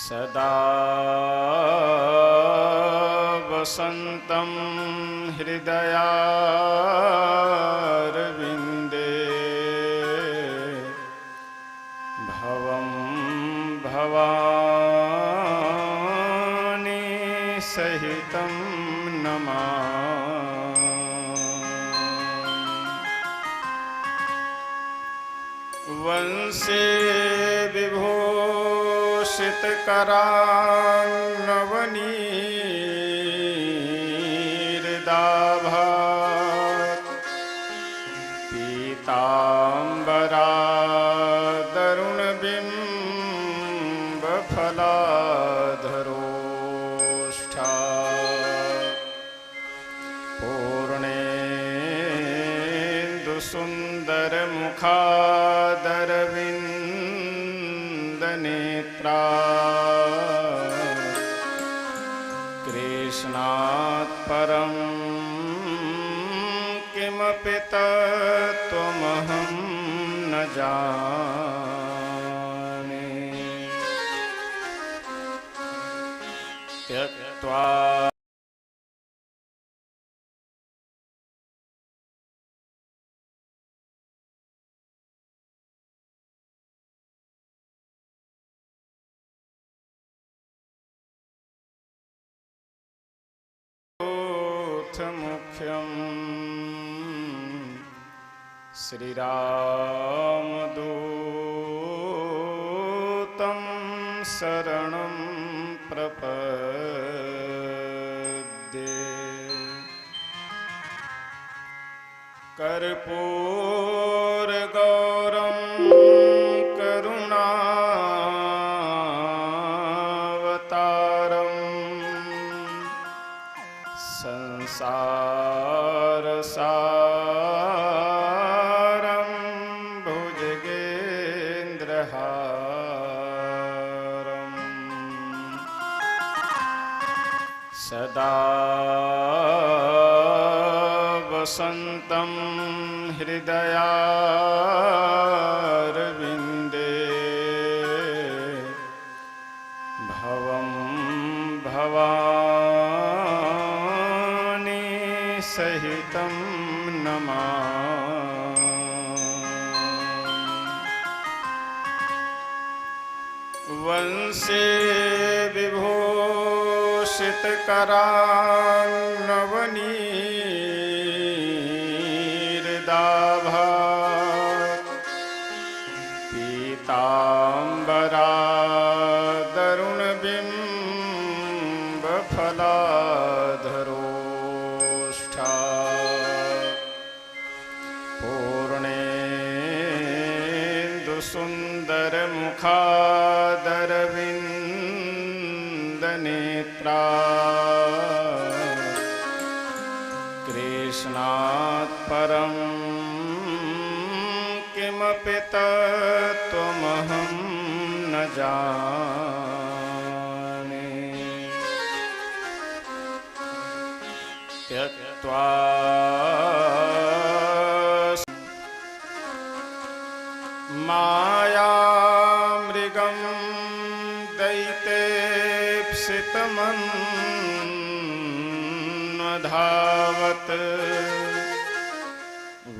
सदा वसन्तं हृदयारविन्दे भवं भवानी सहितं नमामि। वंशे विभूषितकरान्नवनीर्दाभात् पीताम्बरादरुणबिम्बफलाधरोष्ठात् पूर्णेन्दुसुन्दरमुखादरविन्दनेत्रात् कृष्णात् परं किमपि तत्त्वमहं न जाने। त्यक्त्वा मुख्यं श्रीरामदूतं शरणं प्रपद्ये। कर्पूरगौरं करुणावतारम् संसारसारं भुजगेन्द्रहारम् सदा वसन्तं हृदयारविन्दे भवं भवानी सहितं नमामि। वंशे विभूषितकरान्नवनीर्दाभात् पीताम्बरादरुणबिम्बफलाधरोष्ठात् पूर्णेन्दुसुन्दरमुखादरविन्दनेत्रात् कृष्णात् परं किमपि तत्त्वमहं न जाने। त्यक्त्वा मायामृगं दैतेप्सितमन्वधावत्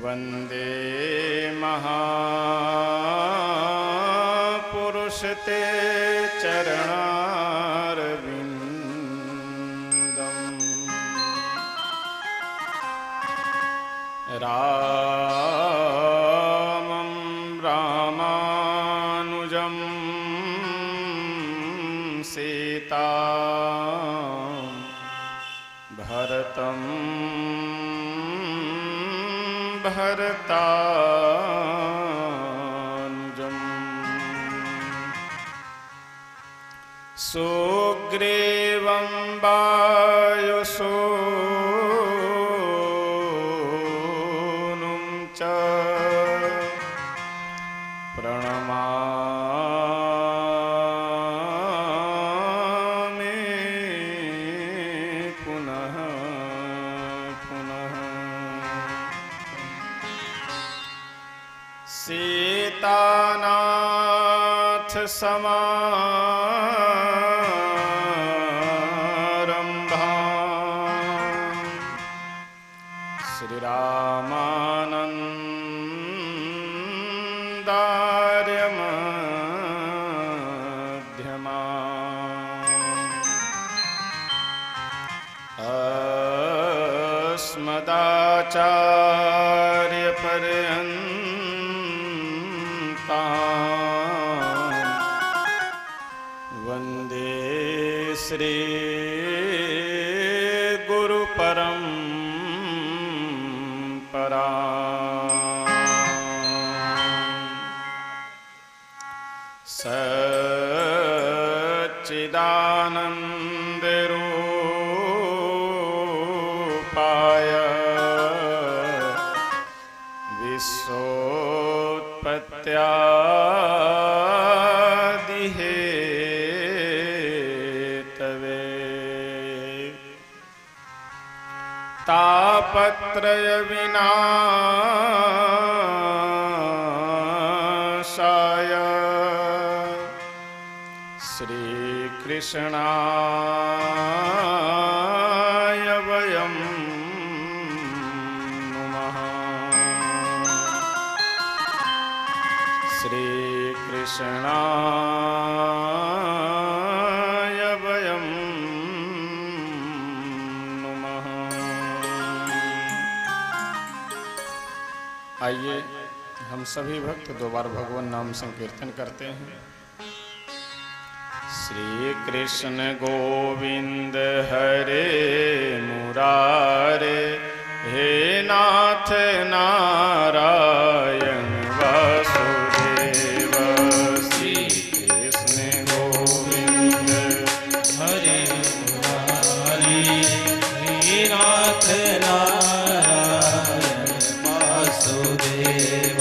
वन्दे महापुरुष ते चरणारविन्दम्। रामं रामानुजं सीतां भरतं भरतानुजम् सुग्रीवं वायुसूनुं च प्रणमामि पुनः पुनः। सीतानाथ समा अस्मदाचार्यपर्यन्तां वन्दे श्री गुरुपरम्पराम् सच्चिदानन्दरूपाय विश्वोत्पत्त्यादिहेतवे तापत्रयविनाशाय श्रीकृष्णाय वयं नुमः। श्रीकृष्णाय वयं नुमः। आइए हम सभी भक्त दो बार भगवान नाम संकीर्तन करते हैं। श्री कृष्ण गोविंद हरे मुरारे, हे नाथ नारायण वासुदेव। श्री कृष्ण गोविंद हरे मुरारी, हे नाथ नारायण वासुदेव।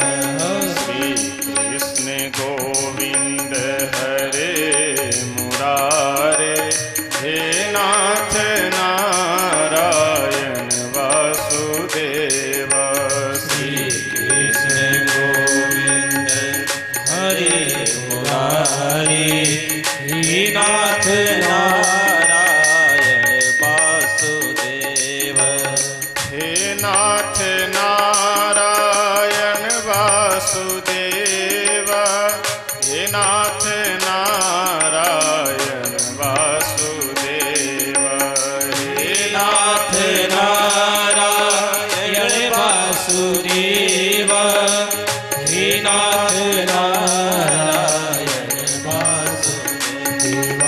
श्री कृष्ण गोविंद हरे मुरारे, हे नाथ नारायण वासुदेव। श्री कृष्ण गोविंद हरे मुरारी, हे नाथ नारायण वासुदेव। हे नाथ नारायण वासुदेव, हे नाथ नारायण वासुदेव। हे नाथ नारायण वासुदेव, हे नाथ नारायण वासुदेव।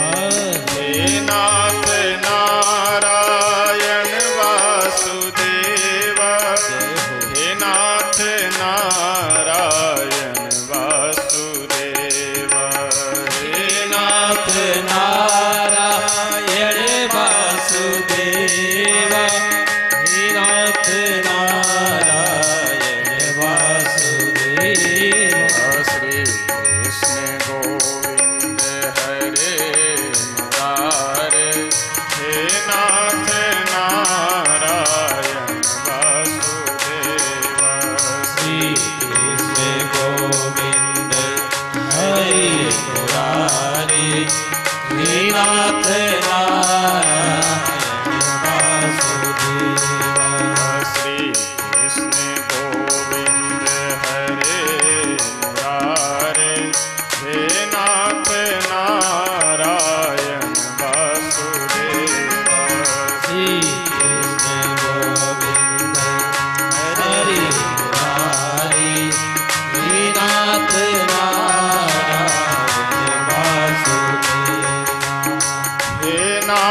हे नाथ नारायण वासुदेव, हे नाथ नारायण वासुदेव। हे नाथ नारायण वासुदेव, हे नाथ नारायण वासुदेव। श्री कृष्ण गोविंद हरे मुरारे, हे नाथ नारायण वासुदेव। श्री कृष्ण गोविंद हरे मुरारी, हे नाथ नारायण वासुदेव। श्री कृष्ण गोविंद हरे मुरारे, हे नाथ नारायण वासुदेव। श्री कृष्ण गोविंद हरे मुरारी, हे नाथ नारायण वासुदेव। हे नाथ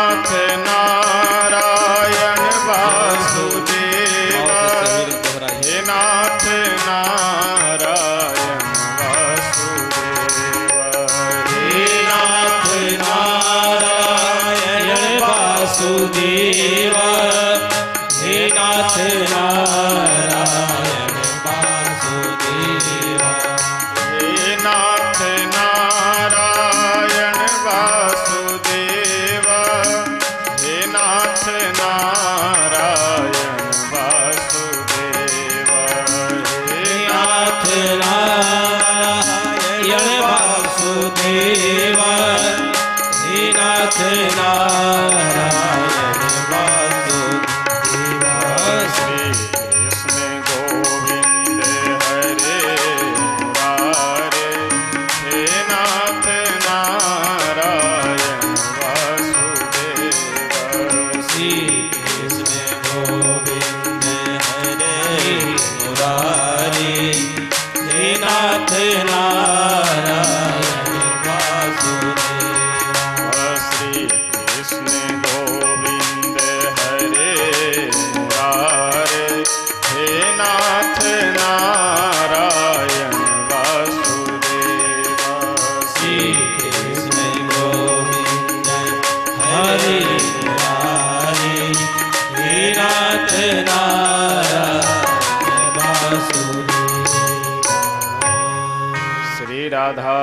राधा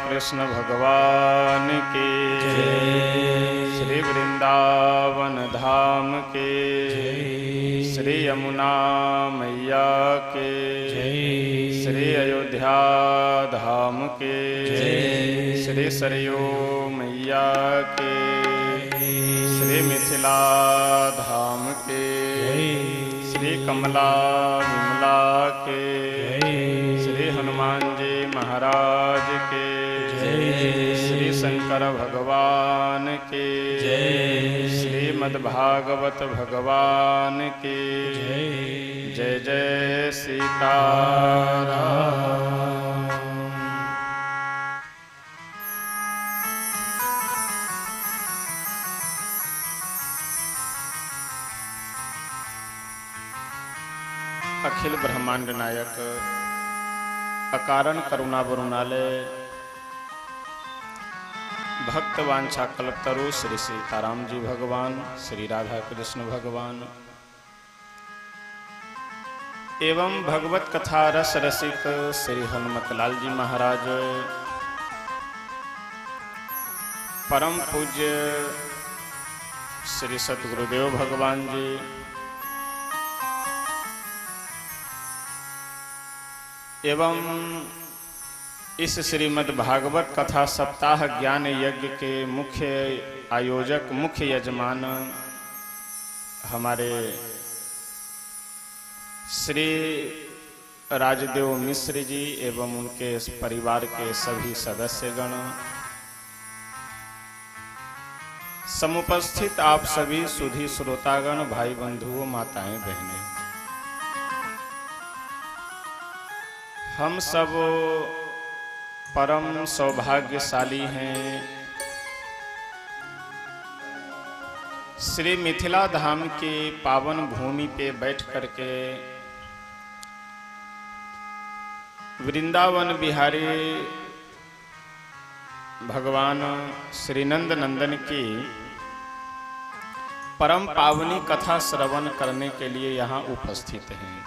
कृष्ण भगवान की जय। श्री वृंदावन धाम के जय। श्री यमुना मैया के जय। श्री अयोध्या धाम के जय। श्री सरयू मैया के श्री मिथिला धाम के श्री कमला विमला के श्री हनुमान जी महाराज के श्री शंकर भगवान के श्रीमद्भागवत भगवान के जय जय सीताराम। अखिल ब्रह्मांड नायक अकारण करुणा वरुणालय भक्त वांछा कल्पतरु श्री सीताराम जी भगवान, श्री राधा कृष्ण भगवान एवं भगवत कथा रस रसिक श्री हनुमत लाल जी महाराज, परम पूज्य श्री सतगुरुदेव भगवान जी, एवं इस श्रीमद् भागवत कथा सप्ताह ज्ञान यज्ञ के मुख्य आयोजक, मुख्य यजमान हमारे श्री राजदेव मिश्र जी एवं उनके परिवार के सभी सदस्यगण, समुपस्थित आप सभी सुधी श्रोतागण, भाई बंधुओं, माताएं बहनें, हम सब परम सौभाग्यशाली हैं। श्री मिथिला धाम के पावन भूमि पे बैठ करके वृंदावन बिहारी भगवान श्री नंद नंदन की परम पावनी कथा श्रवण करने के लिए यहाँ उपस्थित हैं।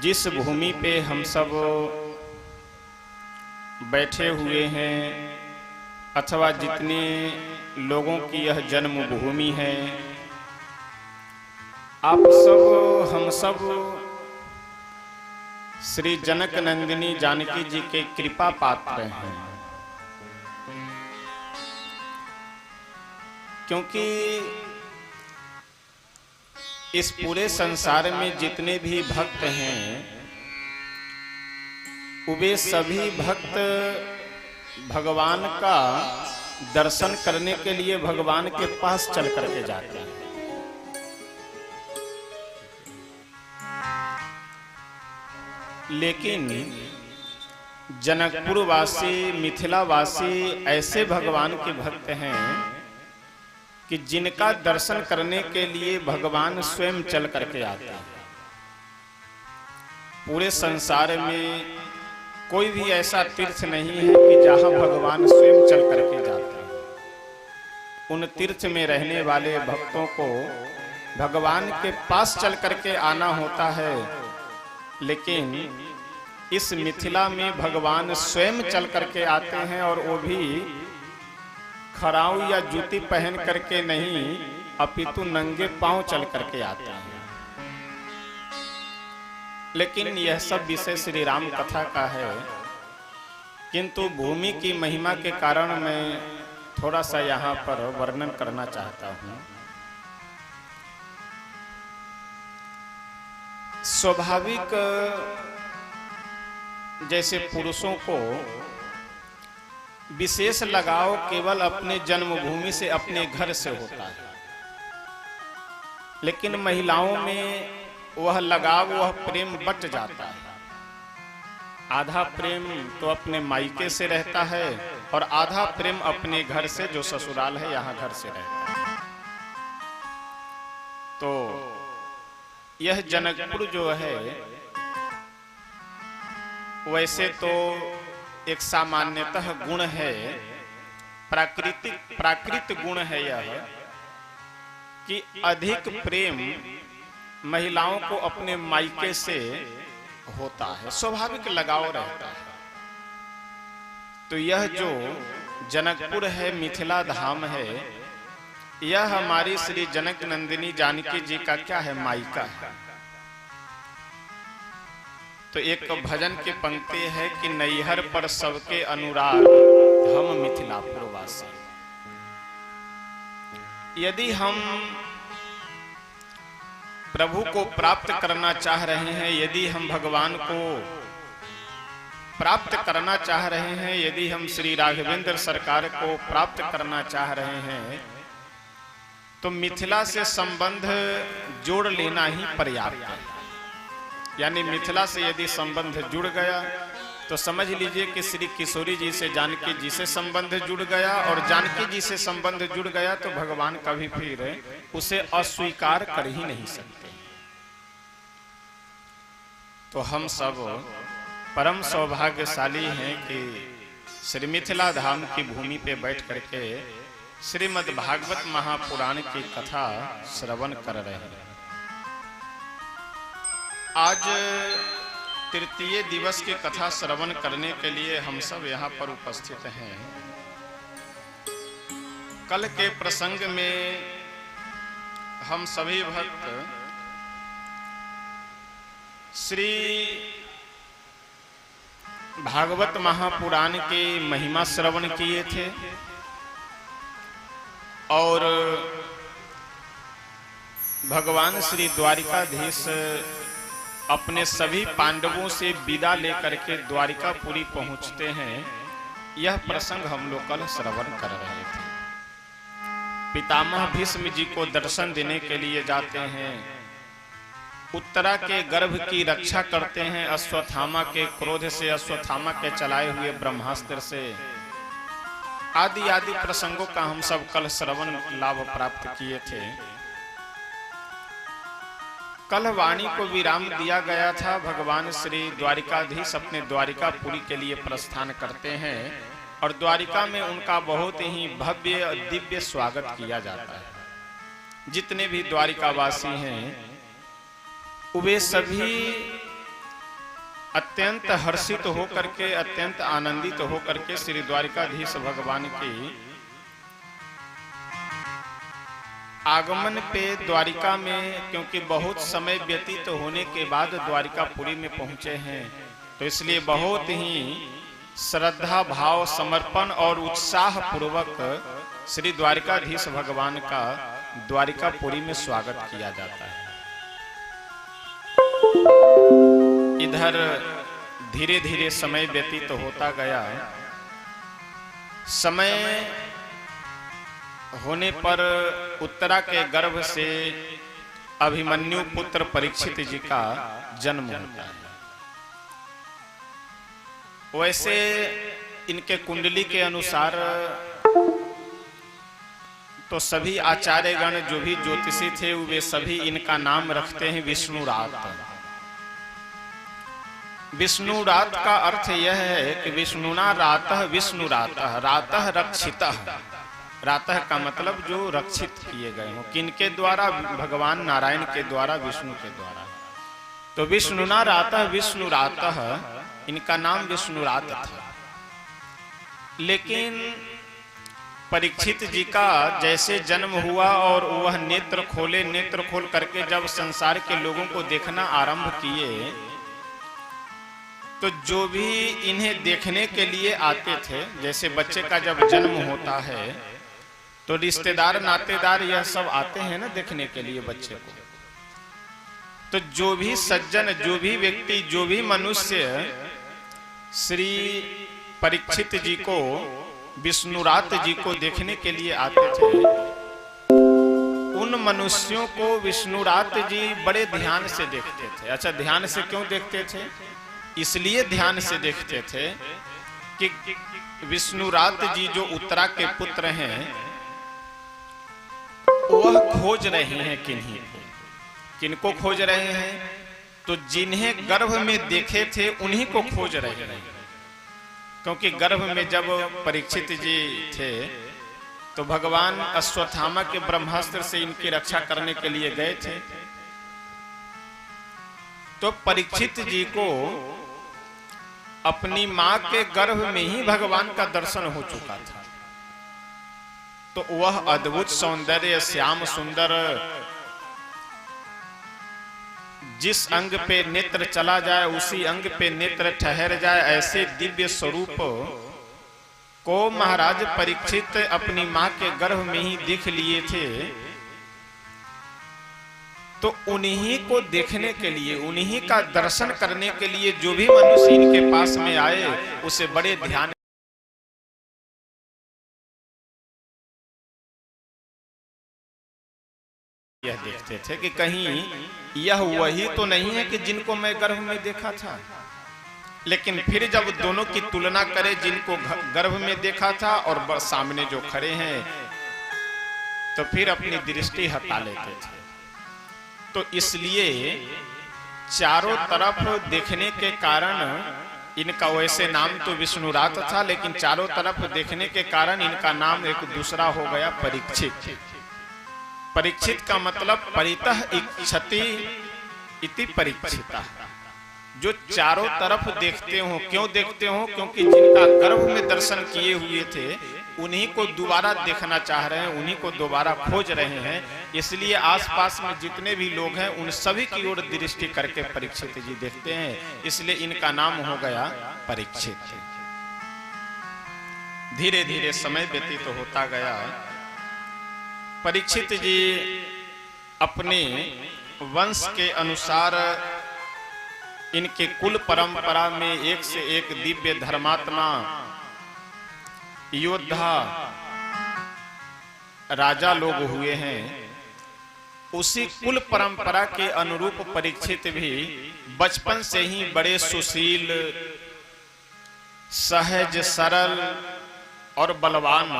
जिस भूमि पे हम सब बैठे हुए हैं अथवा जितने लोगों की यह जन्मभूमि है, आप सब, हम सब श्री जनक नंदिनी जानकी जी के कृपा पात्र हैं। क्योंकि इस पूरे संसार में जितने भी भक्त हैं, वे सभी भक्त भगवान का दर्शन करने के लिए भगवान के पास चल करके जाते हैं। लेकिन जनकपुर वासी, मिथिला वासी ऐसे भगवान के भक्त हैं कि जिनका दर्शन करने के लिए भगवान स्वयं चल करके आते हैं। पूरे संसार में कोई भी ऐसा तीर्थ नहीं है कि जहां भगवान स्वयं चल करके जाते हैं। उन तीर्थ में रहने वाले भक्तों को भगवान के पास चल करके आना होता है, लेकिन इस मिथिला में भगवान स्वयं चल करके आते हैं, और वो भी खराऊ या जूती पहन करके नहीं, अपितु नंगे पांव चल करके आते हैं। लेकिन यह सब विषय श्री राम कथा का है, किंतु भूमि की महिमा के कारण मैं थोड़ा सा यहाँ पर वर्णन करना चाहता हूँ। स्वाभाविक जैसे पुरुषों को विशेष लगाव केवल अपने जन्मभूमि से, अपने घर से होता है, लेकिन महिलाओं में वह लगाव, वह प्रेम बट जाता है। आधा प्रेम तो अपने मायके से रहता है और आधा प्रेम अपने घर से, जो ससुराल है यहाँ घर से रहता है। तो यह जनकपुर जो है वैसे तो एक सामान्यतः गुण है, प्राकृत गुण है यह कि अधिक प्रेम महिलाओं को अपने मायके से होता है, स्वाभाविक लगाव रहता है। तो यह जो जनकपुर है, मिथिला धाम है, यह हमारी श्री जनक नंदिनी जानकी जी का क्या है, मायका है। तो एक भजन की पंक्ति है कि नैहर पर सबके अनुराग हम मिथिलापुर वासी। यदि हम प्रभु को प्राप्त करना चाह रहे हैं, यदि हम भगवान को प्राप्त करना चाह रहे हैं, यदि हम श्री राघवेंद्र सरकार को प्राप्त करना चाह रहे हैं, तो मिथिला से संबंध जोड़ लेना ही पर्याप्त है। यानी मिथिला से यदि संबंध जुड़ गया तो समझ लीजिए कि श्री किशोरी जी से जानकी जी से संबंध जुड़ गया, और जानकी जी से संबंध जुड़ गया तो भगवान कभी फिर उसे अस्वीकार कर ही नहीं सकते। तो हम सब परम सौभाग्यशाली हैं कि श्री मिथिला धाम की भूमि पे बैठ करके श्रीमद् भागवत महापुराण की कथा श्रवण कर रहे हैं। आज तृतीय दिवस की कथा श्रवण करने के लिए हम सब यहाँ पर उपस्थित हैं। कल के प्रसंग में हम सभी भक्त श्री भागवत महापुराण की महिमा श्रवण किए थे, और भगवान श्री द्वारिकाधीश अपने सभी पांडवों से विदा लेकर के द्वारिकापुरी पहुंचते हैं। यह प्रसंग हम लोग कल श्रवण कर रहे थे। पितामह भीष्म जी को दर्शन देने के लिए जाते हैं, उत्तरा के गर्भ की रक्षा करते हैं, अश्वत्थामा के क्रोध से, अश्वत्थामा के चलाए हुए ब्रह्मास्त्र से, आदि आदि प्रसंगों का हम सब कल श्रवण लाभ प्राप्त किए थे। कल वाणी को विराम दिया गया था। भगवान श्री द्वारिकाधीश अपने द्वारिकापुरी के लिए प्रस्थान करते हैं, और द्वारिका में उनका बहुत ही भव्य दिव्य स्वागत किया जाता है। जितने भी द्वारिकावासी हैं वे सभी अत्यंत हर्षित होकर के, अत्यंत आनंदित होकर के श्री द्वारिकाधीश भगवान की आगमन पे द्वारिका में, क्योंकि बहुत समय व्यतीत होने के बाद द्वारिकापुरी में पहुंचे हैं, तो इसलिए बहुत ही श्रद्धा भाव, समर्पण और उत्साह पूर्वक श्री द्वारिकाधीश भगवान का द्वारिकापुरी में स्वागत किया जाता है। इधर धीरे धीरे समय व्यतीत होता गया। समय होने पर उत्तरा के गर्भ से अभिमन्यु पुत्र परीक्षित जी का जन्म होता है। वैसे इनके कुंडली के अनुसार तो सभी आचार्यगण जो भी ज्योतिषी थे वे सभी इनका नाम रखते हैं विष्णुरात। विष्णुरात का अर्थ यह है कि विष्णुना रातः विष्णुरातः, रातः रक्षितः। रातः का मतलब जो रक्षित किए गए हो, किनके द्वारा? भगवान नारायण के द्वारा, विष्णु के द्वारा। तो विष्णुना रातः विष्णुरातः, इनका नाम विष्णुरात था। लेकिन परीक्षित जी का जैसे जन्म हुआ और वह नेत्र खोले, नेत्र खोल करके जब संसार के लोगों को देखना आरंभ किए, तो जो भी इन्हें देखने के लिए आते थे, जैसे बच्चे का जब जन्म होता है तो रिश्तेदार नातेदार यह सब आते हैं ना देखने के लिए बच्चे को, तो जो भी सज्जन, जो भी व्यक्ति, जो भी मनुष्य श्री परीक्षित जी को, विष्णुरात जी को देखने के लिए आते थे, उन मनुष्यों को विष्णुरात जी बड़े ध्यान से देखते थे। अच्छा, ध्यान से क्यों देखते थे? इसलिए ध्यान से देखते थे कि विष्णुरात जी जो उत्तरा के पुत्र हैं वह खोज रहे हैं किन्हीं को। किनको खोज रहे हैं? तो जिन्हें गर्भ में देखे थे उन्हीं को खोज रहे हैं। क्योंकि गर्भ में जब परीक्षित जी थे तो भगवान अश्वत्थामा के ब्रह्मास्त्र से इनकी रक्षा करने के लिए गए थे, तो परीक्षित जी को अपनी मां के गर्भ में ही भगवान का दर्शन हो चुका था। तो वह अद्भुत सौंदर्य, श्याम सुंदर, जिस अंग पे नेत्र चला जाए उसी अंग पे नेत्र ठहर जाए, ऐसे दिव्य स्वरूप को महाराज परीक्षित अपनी मां के गर्भ में ही देख लिए थे। तो उन्हीं को देखने के लिए, उन्हीं का दर्शन करने के लिए जो भी मनुष्य इनके पास में आए उसे बड़े ध्यान यह देखते थे कि कहीं यह वही तो नहीं है कि जिनको मैं गर्भ में देखा था। लेकिन फिर जब दोनों की तुलना करें, जिनको गर्भ में देखा था और सामने जो खड़े हैं, तो फिर अपनी दृष्टि हटा लेते थे। तो इसलिए चारों तरफ देखने के कारण इनका, वैसे नाम तो विष्णुरात था, लेकिन चारों तरफ देखने के कारण इनका नाम एक दूसरा हो गया परीक्षित। परीक्षित का मतलब परितः इच्छति इति परीक्षिता, जो चारों तरफ देखते हो। क्यों देखते हो? क्योंकि जिनका गर्भ में दर्शन किए हुए थे उन्हीं को दोबारा देखना चाह रहे हैं, उन्हीं को दोबारा खोज रहे हैं। इसलिए आसपास में जितने भी लोग हैं उन सभी की ओर दृष्टि करके परीक्षित जी देखते हैं, इसलिए इनका नाम हो गया परीक्षित। धीरे धीरे समय व्यतीत होता गया। परीक्षित जी अपने वंश के अनुसार इनके कुल परंपरा में एक से एक दिव्य धर्मात्मा, योद्धा, राजा लोग हुए हैं। उसी कुल परंपरा के अनुरूप परीक्षित भी बचपन से ही बड़े सुशील, सहज, सरल और बलवान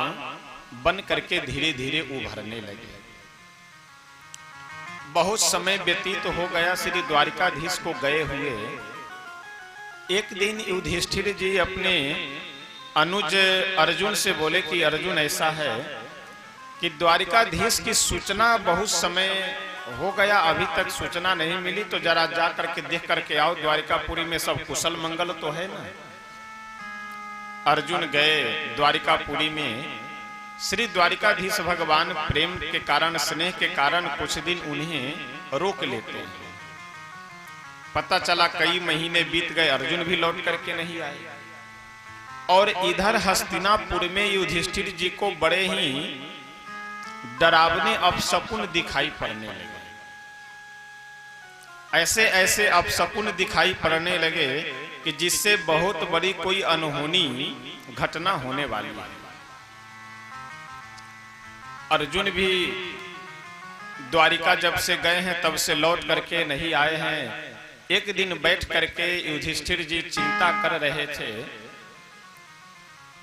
बन करके धीरे धीरे उभरने लगे। बहुत समय व्यतीत हो गया, श्री द्वारिकाधीश को गए हुए। एक दिन युधिष्ठिर जी अपने अनुज अर्जुन से बोले कि अर्जुन, ऐसा है कि द्वारिकाधीश की सूचना बहुत समय हो गया, अभी तक सूचना नहीं मिली, तो जरा जा करके देख करके आओ द्वारिकापुरी में सब कुशल मंगल तो है ना। अर्जुन गए द्वारिकापुरी में। श्री द्वारिकाधीश भगवान प्रेम के कारण, स्नेह के कारण कुछ दिन उन्हें रोक लेते हैं। पता चला कई महीने बीत गए, अर्जुन भी लौट करके नहीं आए। और इधर हस्तिनापुर में युधिष्ठिर जी को बड़े ही डरावने अपशकुन दिखाई पड़ने लगे। ऐसे ऐसे अपशकुन दिखाई पड़ने लगे कि जिससे बहुत बड़ी कोई अनहोनी घटना होने वाली है। अर्जुन भी द्वारिका जब से गए हैं तब से लौट करके नहीं आए हैं। एक दिन बैठ करके युधिष्ठिर जी चिंता कर रहे थे।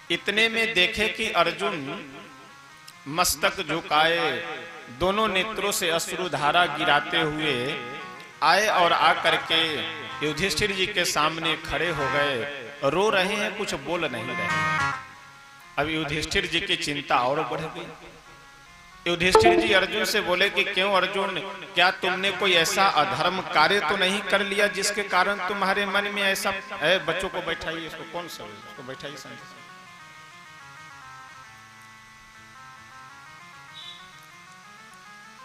इतने में देखे कि अर्जुन मस्तक झुकाए, दोनों नेत्रों से अश्रुधारा गिराते हुए आए और आकर के युधिष्ठिर जी के सामने खड़े हो गए। रो रहे हैं, कुछ बोल नहीं रहे। अब युधिष्ठिर जी की चिंता और बढ़ गई। युधिष्ठिर जी अर्जुन से बोले कि क्यों अर्जुन, क्या तुमने कोई ऐसा अधर्म कार्य तो नहीं कर लिया जिसके कारण तुम्हारे मन में ऐसा? बच्चों को बैठाइए, इसको कौन सा, इसको बैठाइए।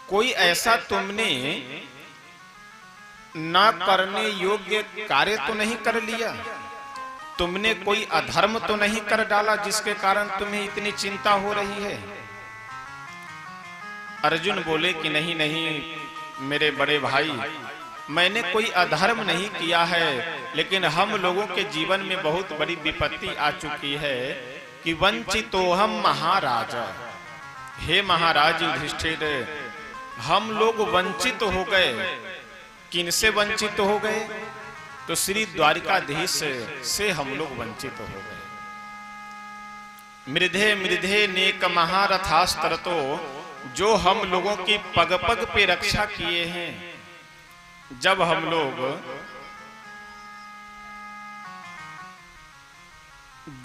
कोई ऐसा तुमने ना करने योग्य कार्य तो नहीं कर लिया? तुमने कोई अधर्म तो नहीं कर डाला जिसके कारण तुम्हें इतनी चिंता हो रही है? अर्जुन बोले कि नहीं नहीं मेरे बड़े भाई, मैंने कोई अधर्म नहीं किया है, लेकिन हम लोगों के जीवन में बहुत बड़ी विपत्ति आ चुकी है कि वंचितोहम महाराजा। हे महाराज युधिष्ठिर, हम लोग वंचित हो गए। किनसे वंचित हो गए? तो श्री द्वारिकाधीश से हम लोग वंचित हो गए। मृधे मृधे नेक महारथास्त्रतो, जो हम लोगों की पग पग पे रक्षा किए हैं। जब हम लोग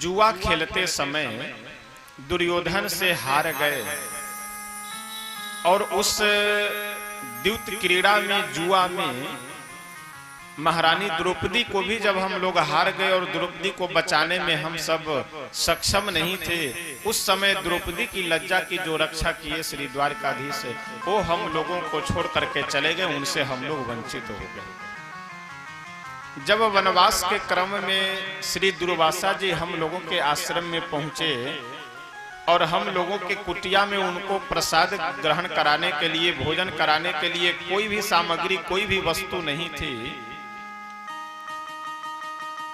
जुआ खेलते समय दुर्योधन से हार गए और उस द्यूत क्रीड़ा में, जुआ में महारानी द्रौपदी को भी जब हम लोग हार गए और द्रौपदी को बचाने में हम सब सक्षम नहीं थे, उस समय द्रौपदी की लज्जा की जो रक्षा किए श्री द्वारकाधीश, वो हम लोगों को छोड़ करके चले गए, उनसे हम लोग वंचित हो गए। जब वनवास के क्रम में श्री दुर्वासा जी हम लोगों के आश्रम में पहुंचे और हम लोगों के कुटिया में उनको प्रसाद ग्रहण कराने के लिए, भोजन कराने के लिए कोई भी सामग्री, कोई भी वस्तु नहीं थी,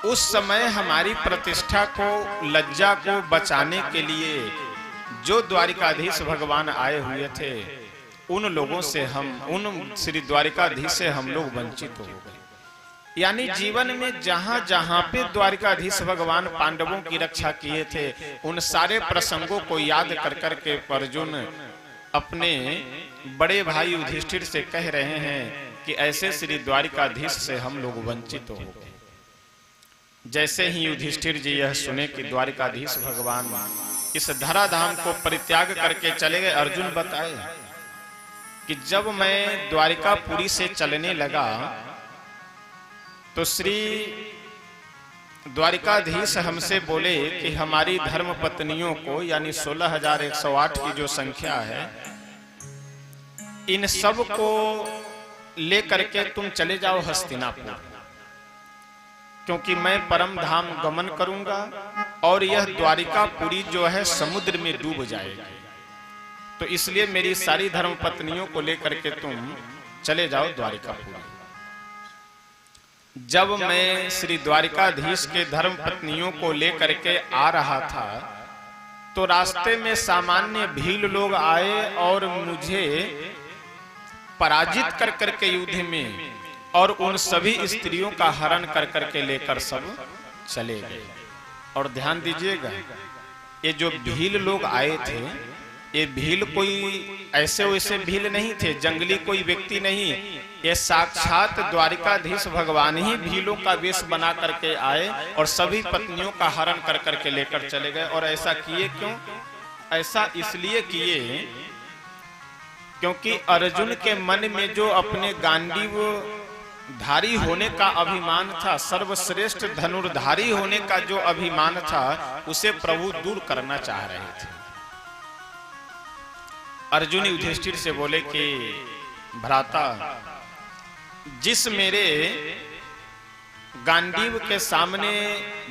उस समय हमारी प्रतिष्ठा को, लज्जा को बचाने के लिए जो द्वारिकाधीश भगवान आए हुए थे, उन लोगों से हम, उन श्री द्वारिकाधीश से हम लोग वंचित हो गए। यानी जीवन में जहां जहां पे द्वारिकाधीश भगवान पांडवों की रक्षा किए थे, उन सारे प्रसंगों को याद कर करके अर्जुन अपने बड़े भाई युधिष्ठिर से कह रहे हैं कि ऐसे श्री द्वारिकाधीश से हम लोग वंचित हो गए। जैसे ही युधिष्ठिर जी यह सुने कि द्वारिकाधीश भगवान इस धराधाम को परित्याग करके चले गए, अर्जुन बताए कि जब मैं द्वारिकापुरी से चलने लगा तो श्री द्वारिकाधीश हमसे बोले कि हमारी धर्म पत्नियों को, यानी 16,108 की जो संख्या है, इन सब को लेकर के तुम चले जाओ हस्तिनापुर, क्योंकि मैं परम धाम गमन करूंगा और यह द्वारिकापुरी जो है समुद्र में डूब जाएगी, तो इसलिए मेरी सारी धर्म पत्नियों को लेकर के तुम चले जाओ द्वारिकापुरी। जब मैं श्री द्वारिकाधीश के धर्म पत्नियों को लेकर के आ रहा था तो रास्ते में सामान्य भील लोग आए और मुझे पराजित कर करके युद्ध में, और उन सभी स्त्रियों का हरण कर करके लेकर सब चले गए। और ध्यान दीजिएगा, ये जो भील लोग आए थे, ये भील कोई ऐसे वैसे भील नहीं थे, जंगली कोई व्यक्ति नहीं, ये साक्षात द्वारिकाधीश भगवान ही भीलों का वेश बना करके आए और सभी पत्नियों का हरण कर करके लेकर चले गए। और ऐसा किए क्यों? ऐसा इसलिए किए क्योंकि अर्जुन के मन में जो अपने गांडीव धारी होने का अभिमान था, सर्वश्रेष्ठ धनुर्धारी होने का जो अभिमान था, उसे प्रभु दूर करना चाह रहे थे। अर्जुन युधिष्ठिर से बोले कि भ्राता, जिस मेरे गांडीव के सामने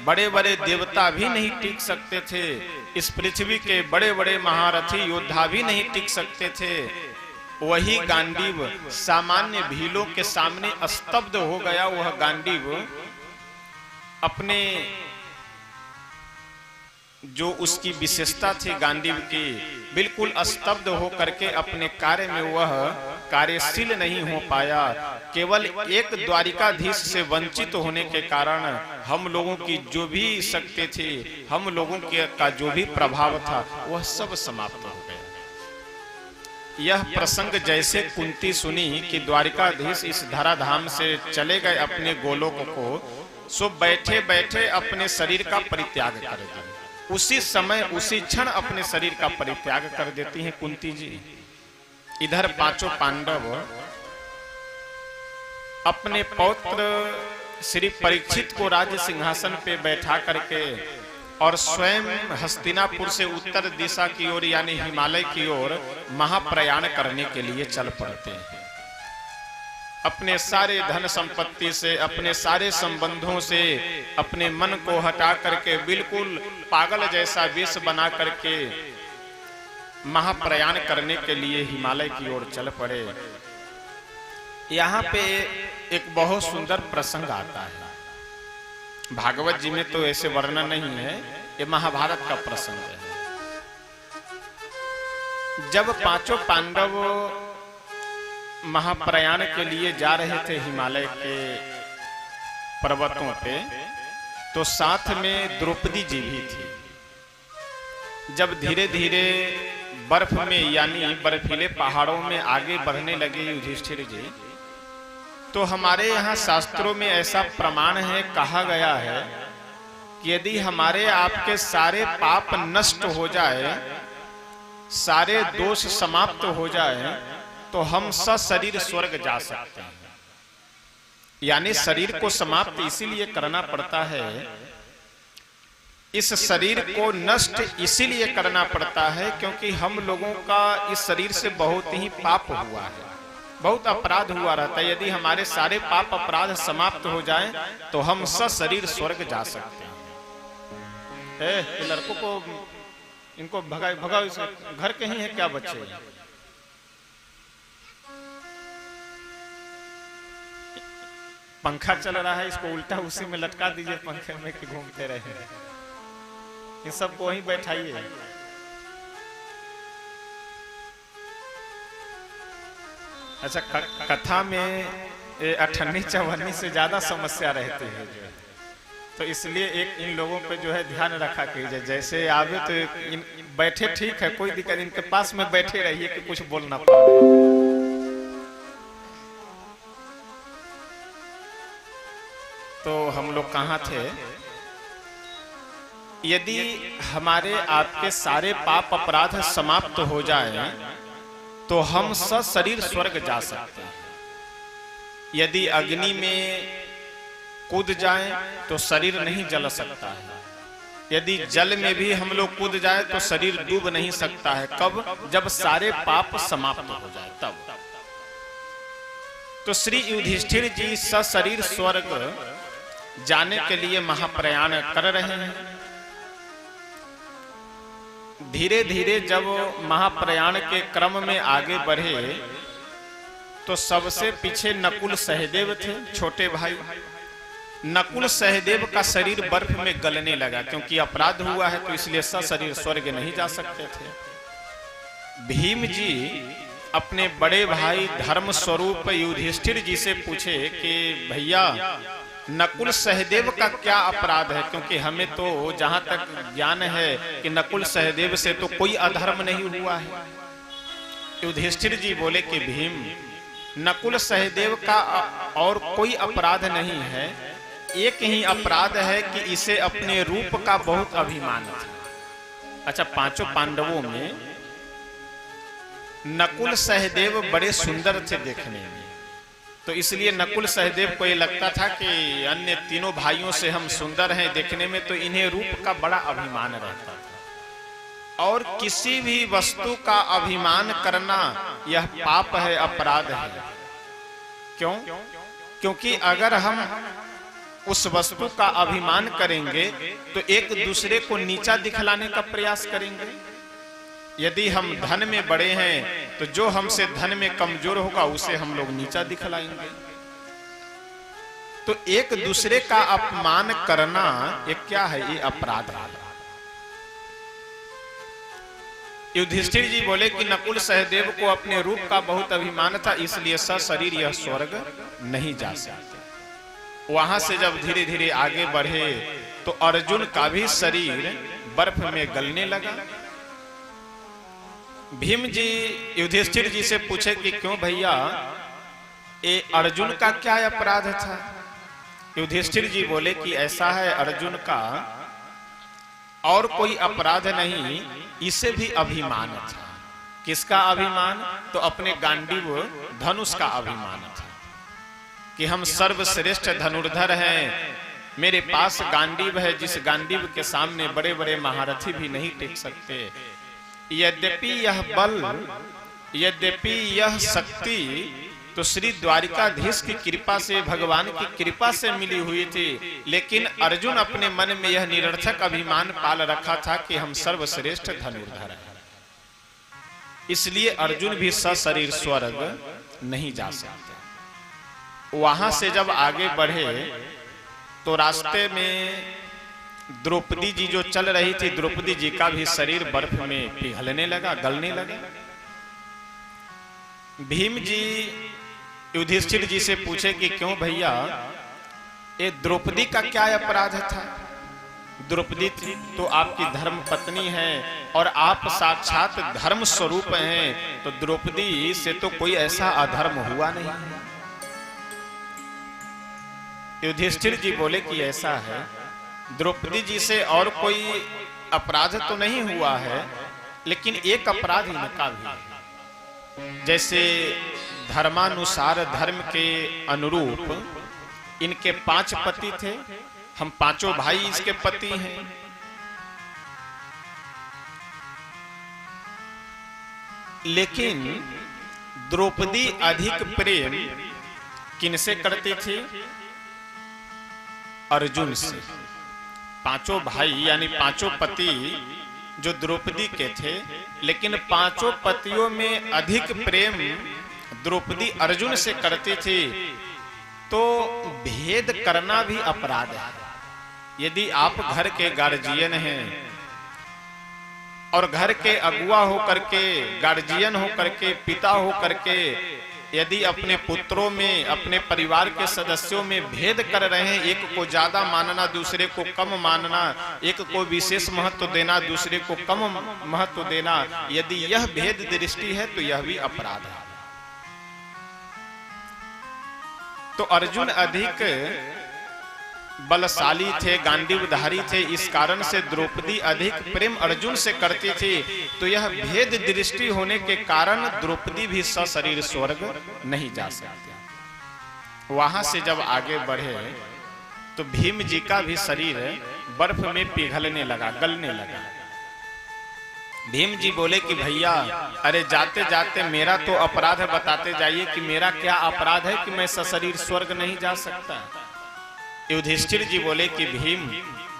बड़े बड़े देवता भी नहीं टिक सकते थे, इस पृथ्वी के बड़े बड़े महारथी योद्धा भी नहीं टिक सकते थे, वही गांडीव सामान्य भीलों के सामने स्तब्ध हो गया। वह गांडीव अपने जो उसकी विशेषता थी गांडीव की, बिल्कुल स्तब्ध हो करके अपने कार्य में वह कार्यशील नहीं हो पाया। केवल एक द्वारिकाधीश से वंचित होने के कारण हम लोगों की जो भी शक्ति थी, हम लोगों के का जो भी प्रभाव था, वह सब समाप्त हो गया। यह प्रसंग जैसे कुंती सुनी कि द्वारिकाधीश इस धराधाम से चले गए अपने गोलोक को, सो बैठे बैठे अपने शरीर का परित्याग कर दिया। उसी समय, उसी क्षण अपने शरीर का परित्याग कर देती हैं कुंती जी। इधर पांचों पांडव अपने पौत्र श्री परीक्षित को राज्य सिंहासन पे बैठा करके और स्वयं हस्तिनापुर से उत्तर दिशा की ओर यानी हिमालय की ओर महाप्रयाण करने के लिए चल पड़ते हैं। अपने सारे धन संपत्ति से, अपने सारे संबंधों से अपने मन को हटा करके बिल्कुल पागल जैसा वेश बना करके महाप्रयाण करने के लिए हिमालय की ओर चल पड़े। यहाँ पे एक बहुत सुंदर प्रसंग आता है। भागवत जी में तो ऐसे वर्णन नहीं है, ये महाभारत का प्रसंग है। जब पांचों पांडव महाप्रयाण के लिए जा रहे थे हिमालय के पर्वतों पे, तो साथ में द्रौपदी जी भी थी। जब धीरे धीरे बर्फ में यानी बर्फीले पहाड़ों में आगे बढ़ने लगे युधिष्ठिर जी, तो हमारे यहाँ शास्त्रों में ऐसा प्रमाण है, कहा गया है कि यदि हमारे आपके सारे पाप नष्ट हो जाए, सारे दोष समाप्त हो जाए, तो हम सशरीर स्वर्ग जा सकते हैं। यानी शरीर को समाप्त इसीलिए करना पड़ता है, इस शरीर को नष्ट इसीलिए करना पड़ता है क्योंकि हम लोगों का इस शरीर से बहुत ही पाप हुआ है, बहुत अपराध हुआ रहता है। यदि हमारे सारे पाप अपराध समाप्त हो जाएं तो हम सशरीर स्वर्ग जा सकते हैं। ये लड़कों को इनको भगाओ, घर के ही है क्या बच्चे? पंखा चल रहा है, इसको उल्टा उसी में लटका दीजिए पंखे में कि घूमते रहे। इन सबको वहीं बैठाइए। अच्छा, कथा में 98-54 से ज्यादा समस्या रहती है जो, तो इसलिए एक इन लोगों पे जो है ध्यान रखा कीजिए। जैसे आवे तो बैठे ठीक है, कोई दिक्कत, इनके पास में बैठे रहिए कि कुछ बोल ना पाए। तो हम लोग कहाँ थे? यदि हमारे आपके सारे पाप अपराध समाप्त हो जाए तो हम सशरीर स्वर्ग जा सकते हैं। यदि अग्नि में कूद जाएं तो शरीर नहीं जल सकता है, यदि जल में भी हम लोग कूद जाए तो शरीर डूब नहीं सकता है। कब? जब सारे पाप समाप्त हो जाए तब। तो श्री युधिष्ठिर जी सशरीर स्वर्ग जाने के लिए महाप्रयाण कर रहे हैं। धीरे धीरे जब महाप्रयाण के क्रम में आगे बढ़े तो सबसे पीछे नकुल सहदेव थे, छोटे भाई। नकुल सहदेव का शरीर बर्फ में गलने लगा, क्योंकि अपराध हुआ है तो इसलिए सशरीर स्वर्ग नहीं जा सकते थे। भीम जी अपने बड़े भाई धर्म स्वरूप युधिष्ठिर जी से पूछे कि भैया नकुल सहदेव का क्या अपराध है, क्योंकि हमें तो जहां तक ज्ञान है कि नकुल सहदेव से तो कोई अधर्म नहीं हुआ है। युधिष्ठिर जी बोले कि भीम, नकुल सहदेव का और कोई अपराध नहीं है, एक ही अपराध है कि इसे अपने रूप का बहुत अभिमान था। अच्छा, पांचों पांडवों में नकुल सहदेव बड़े सुंदर थे देखने में, तो इसलिए नकुल सहदेव को ये लगता था कि अन्य तीनों भाइयों से हम सुंदर हैं देखने में, तो इन्हें रूप का बड़ा अभिमान रहता था। और किसी भी वस्तु का अभिमान करना यह पाप है, अपराध है। क्यों? क्योंकि अगर हम उस वस्तु का अभिमान करेंगे तो एक दूसरे को नीचा दिखलाने का प्रयास करेंगे। यदि हम धन में बड़े हैं तो जो हमसे धन में कमजोर होगा उसे हम लोग नीचा दिखलाएंगे। तो एक दूसरे का अपमान करना ये क्या है? ये अपराध है। युधिष्ठिर जी बोले कि नकुल सहदेव को अपने रूप का बहुत अभिमान था, इसलिए सशरीर यह स्वर्ग नहीं जा सकते। वहां से जब धीरे धीरे आगे बढ़े तो अर्जुन का भी शरीर बर्फ में गलने लगा। भीम जी युधिष्ठिर जी से पूछे कि क्यों भैया, ये अर्जुन का क्या अपराध था? युधिष्ठिर जी बोले कि ऐसा है, अर्जुन का और कोई अपराध नहीं, इसे भी अभिमान था। किसका अभिमान? तो अपने गांडीव धनुष का अभिमान था कि हम सर्वश्रेष्ठ धनुर्धर हैं, मेरे पास गांडीव है जिस गांडीव के सामने बड़े बड़े महारथी भी नहीं टिक सकते। यद्यपि यह बल, यद्यपि यह शक्ति तो श्री द्वारिकाधीश की कृपा से, भगवान की कृपा से मिली हुई थी, लेकिन अर्जुन अपने मन में यह निरर्थक अभिमान पाल रखा था कि हम सर्वश्रेष्ठ धनुर्धर हैं, इसलिए अर्जुन भी सशरीर स्वर्ग नहीं जा सकते। वहां से जब आगे बढ़े तो रास्ते में द्रौपदी जी जो चल रही थी, द्रौपदी जी का भी शरीर बर्फ में पिघलने लगा, गलने लगा। भीम जी युधिष्ठिर जी से पूछे कि क्यों भैया, ये द्रौपदी का क्या अपराध था? द्रौपदी थी तो आपकी धर्म पत्नी है और आप साक्षात धर्म स्वरूप हैं, तो द्रौपदी से तो कोई ऐसा अधर्म हुआ नहीं। युधिष्ठिर जी बोले कि ऐसा है, द्रौपदी जी से और कोई अपराध तो नहीं हुआ है, लेकिन एक अपराध इनका भी है। जैसे धर्मानुसार, धर्म के अनुरूप इनके 5 पति थे, हम पांचों भाई इसके पति हैं। लेकिन द्रौपदी अधिक प्रेम किनसे करती थी? अर्जुन से। पांचों भाई यानी पांचों पति जो द्रौपदी के थे, लेकिन पांचों पतियों में अधिक प्रेम द्रौपदी अर्जुन से करती थी। तो भेद करना भी अपराध है। यदि आप घर के गार्जियन हैं और घर के अगुआ होकर के, गार्जियन होकर के, पिता होकर के यदि अपने पुत्रों में, अपने परिवार के सदस्यों में भेद कर रहे हैं, एक को ज्यादा मानना, दूसरे को कम मानना, एक को विशेष महत्व देना, दूसरे को कम महत्व देना, यदि यह भेद दृष्टि है तो यह भी अपराध है। तो अर्जुन अधिक बलशाली थे, गांडीवधारी थे, इस कारण से द्रौपदी अधिक प्रेम अर्जुन से करती थी। तो यह भेद दृष्टि होने के कारण द्रौपदी भी सशरीर स्वर्ग नहीं जा सकती। वहां से जब आगे बढ़े तो भीम जी का भी शरीर बर्फ में पिघलने लगा, गलने लगा। भीम जी बोले कि भैया, अरे जाते जाते मेरा तो अपराध बताते जाइए कि मेरा क्या अपराध है कि मैं सशरीर स्वर्ग नहीं जा सकता। युधिष्ठिर जी बोले कि भीम,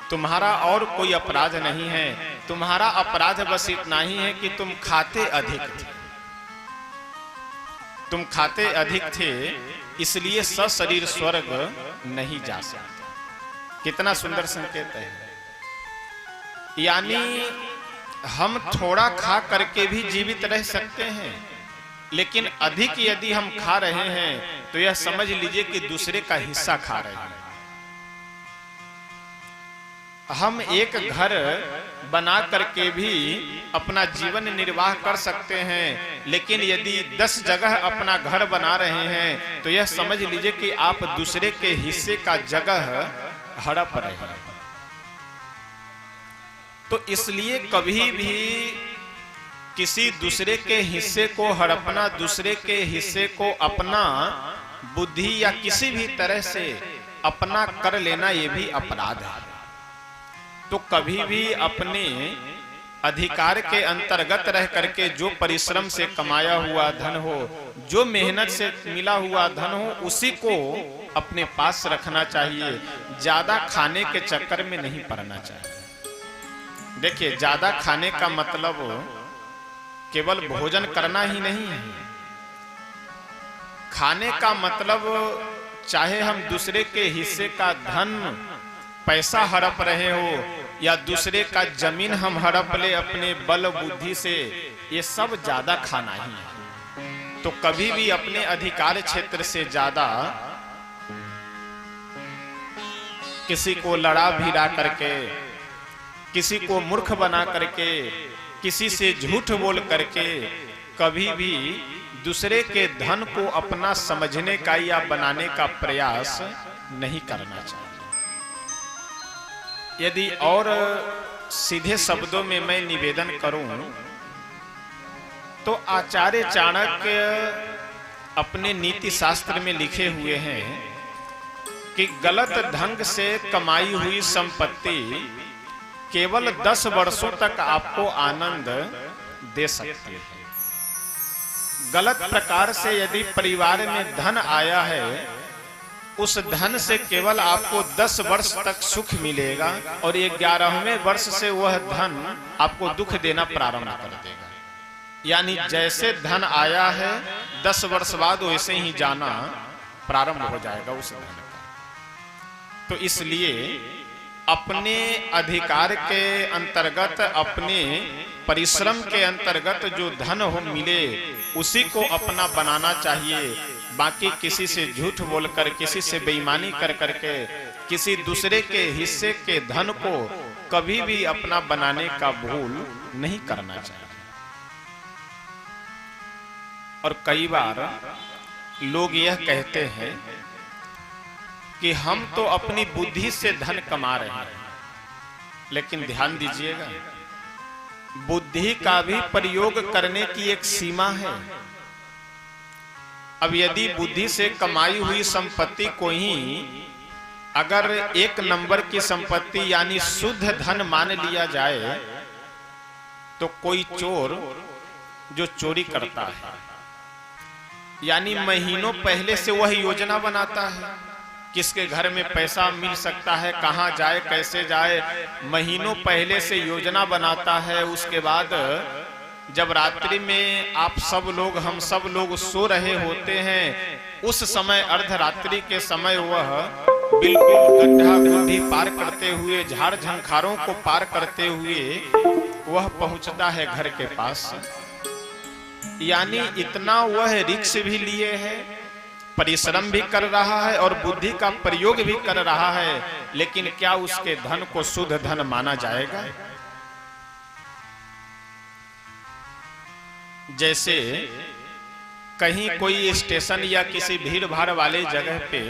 तुम्हारा और कोई अपराध नहीं है, तुम्हारा अपराध बस इतना ही है कि तुम खाते अधिक थे। तुम खाते अधिक थे, इसलिए सशरीर स्वर्ग नहीं जा सकते। कितना सुंदर संकेत है। यानी हम थोड़ा खा करके भी जीवित रह सकते हैं, लेकिन अधिक यदि हम खा रहे हैं तो यह समझ लीजिए कि दूसरे का हिस्सा खा रहे हैं। हम एक घर बना करके भी अपना जीवन निर्वाह कर सकते हैं, लेकिन यदि 10 जगह अपना घर बना रहे हैं तो यह समझ लीजिए कि आप दूसरे के हिस्से का जगह हड़प रहे हैं। तो इसलिए कभी भी किसी दूसरे के हिस्से को हड़पना, दूसरे के हिस्से को अपना बुद्धि या किसी भी तरह से अपना कर लेना, यह भी अपराध है। तो कभी भी अपने अधिकार के अंतर्गत रह करके जो परिश्रम से कमाया हुआ धन हो, जो मेहनत से मिला हुआ धन हो, उसी को अपने पास रखना चाहिए। ज्यादा खाने के चक्कर में नहीं पड़ना चाहिए। देखिए, ज्यादा खाने का मतलब केवल भोजन करना ही नहीं है। खाने का मतलब चाहे हम दूसरे के हिस्से का धन, पैसा हड़प रहे हो या दूसरे का जमीन हम हड़प ले अपने बल बुद्धि से, ये सब ज्यादा खाना ही है। तो कभी भी अपने अधिकार क्षेत्र से ज्यादा किसी को लड़ा भिड़ा करके, किसी को मूर्ख बना करके, किसी से झूठ बोल करके कभी भी दूसरे के धन को अपना समझने का या बनाने का प्रयास नहीं करना चाहिए। यदि और सीधे शब्दों में मैं निवेदन करूं तो आचार्य चाणक्य अपने नीति शास्त्र में लिखे हुए हैं कि गलत ढंग से कमाई हुई संपत्ति केवल 10 वर्षों तक आपको आनंद दे सकती है। गलत प्रकार से यदि परिवार में धन आया है, उस धन से केवल आपको 10 वर्ष तक सुख मिलेगा और 11वें वर्ष से वह धन आपको दुख देना प्रारंभ कर देगा। यानी जैसे धन आया है 10 वर्ष बाद वैसे ही जाना प्रारंभ हो जाएगा उस धन का। तो इसलिए अपने अधिकार के अंतर्गत, अपने परिश्रम के अंतर्गत जो धन हो मिले उसी को अपना बनाना चाहिए। बाकी किसी से झूठ बोलकर, किसी से बेईमानी कर करके किसी दूसरे के हिस्से के धन को कभी भी अपना बनाने का भूल नहीं करना चाहिए। और कई बार लोग यह कहते हैं कि हम तो अपनी बुद्धि से धन कमा रहे हैं, लेकिन ध्यान दीजिएगा, बुद्धि का भी प्रयोग करने की एक सीमा है। अब यदि बुद्धि से कमाई हुई संपत्ति को ही अगर एक नंबर की संपत्ति यानी शुद्ध धन मान लिया जाए, तो कोई चोर जो चोरी करता है यानी महीनों पहले से वह योजना बनाता है किसके घर में पैसा मिल सकता है, कहां जाए, कैसे जाए, महीनों पहले से योजना बनाता है। उसके बाद जब रात्रि में आप सब लोग, हम सब लोग सो रहे होते हैं, उस समय अर्धरात्रि के समय वह बिल्कुल गड्ढा गुड्ढी पार करते हुए, झाड़ झंखारों को पार करते हुए वह पहुंचता है घर के पास। यानी इतना वह रिस्क भी लिए है, परिश्रम भी कर रहा है और बुद्धि का प्रयोग भी कर रहा है, लेकिन क्या उसके धन को शुद्ध धन माना जाएगा? जैसे कहीं कोई स्टेशन या किसी भीड़ भाड़ वाले जगह पे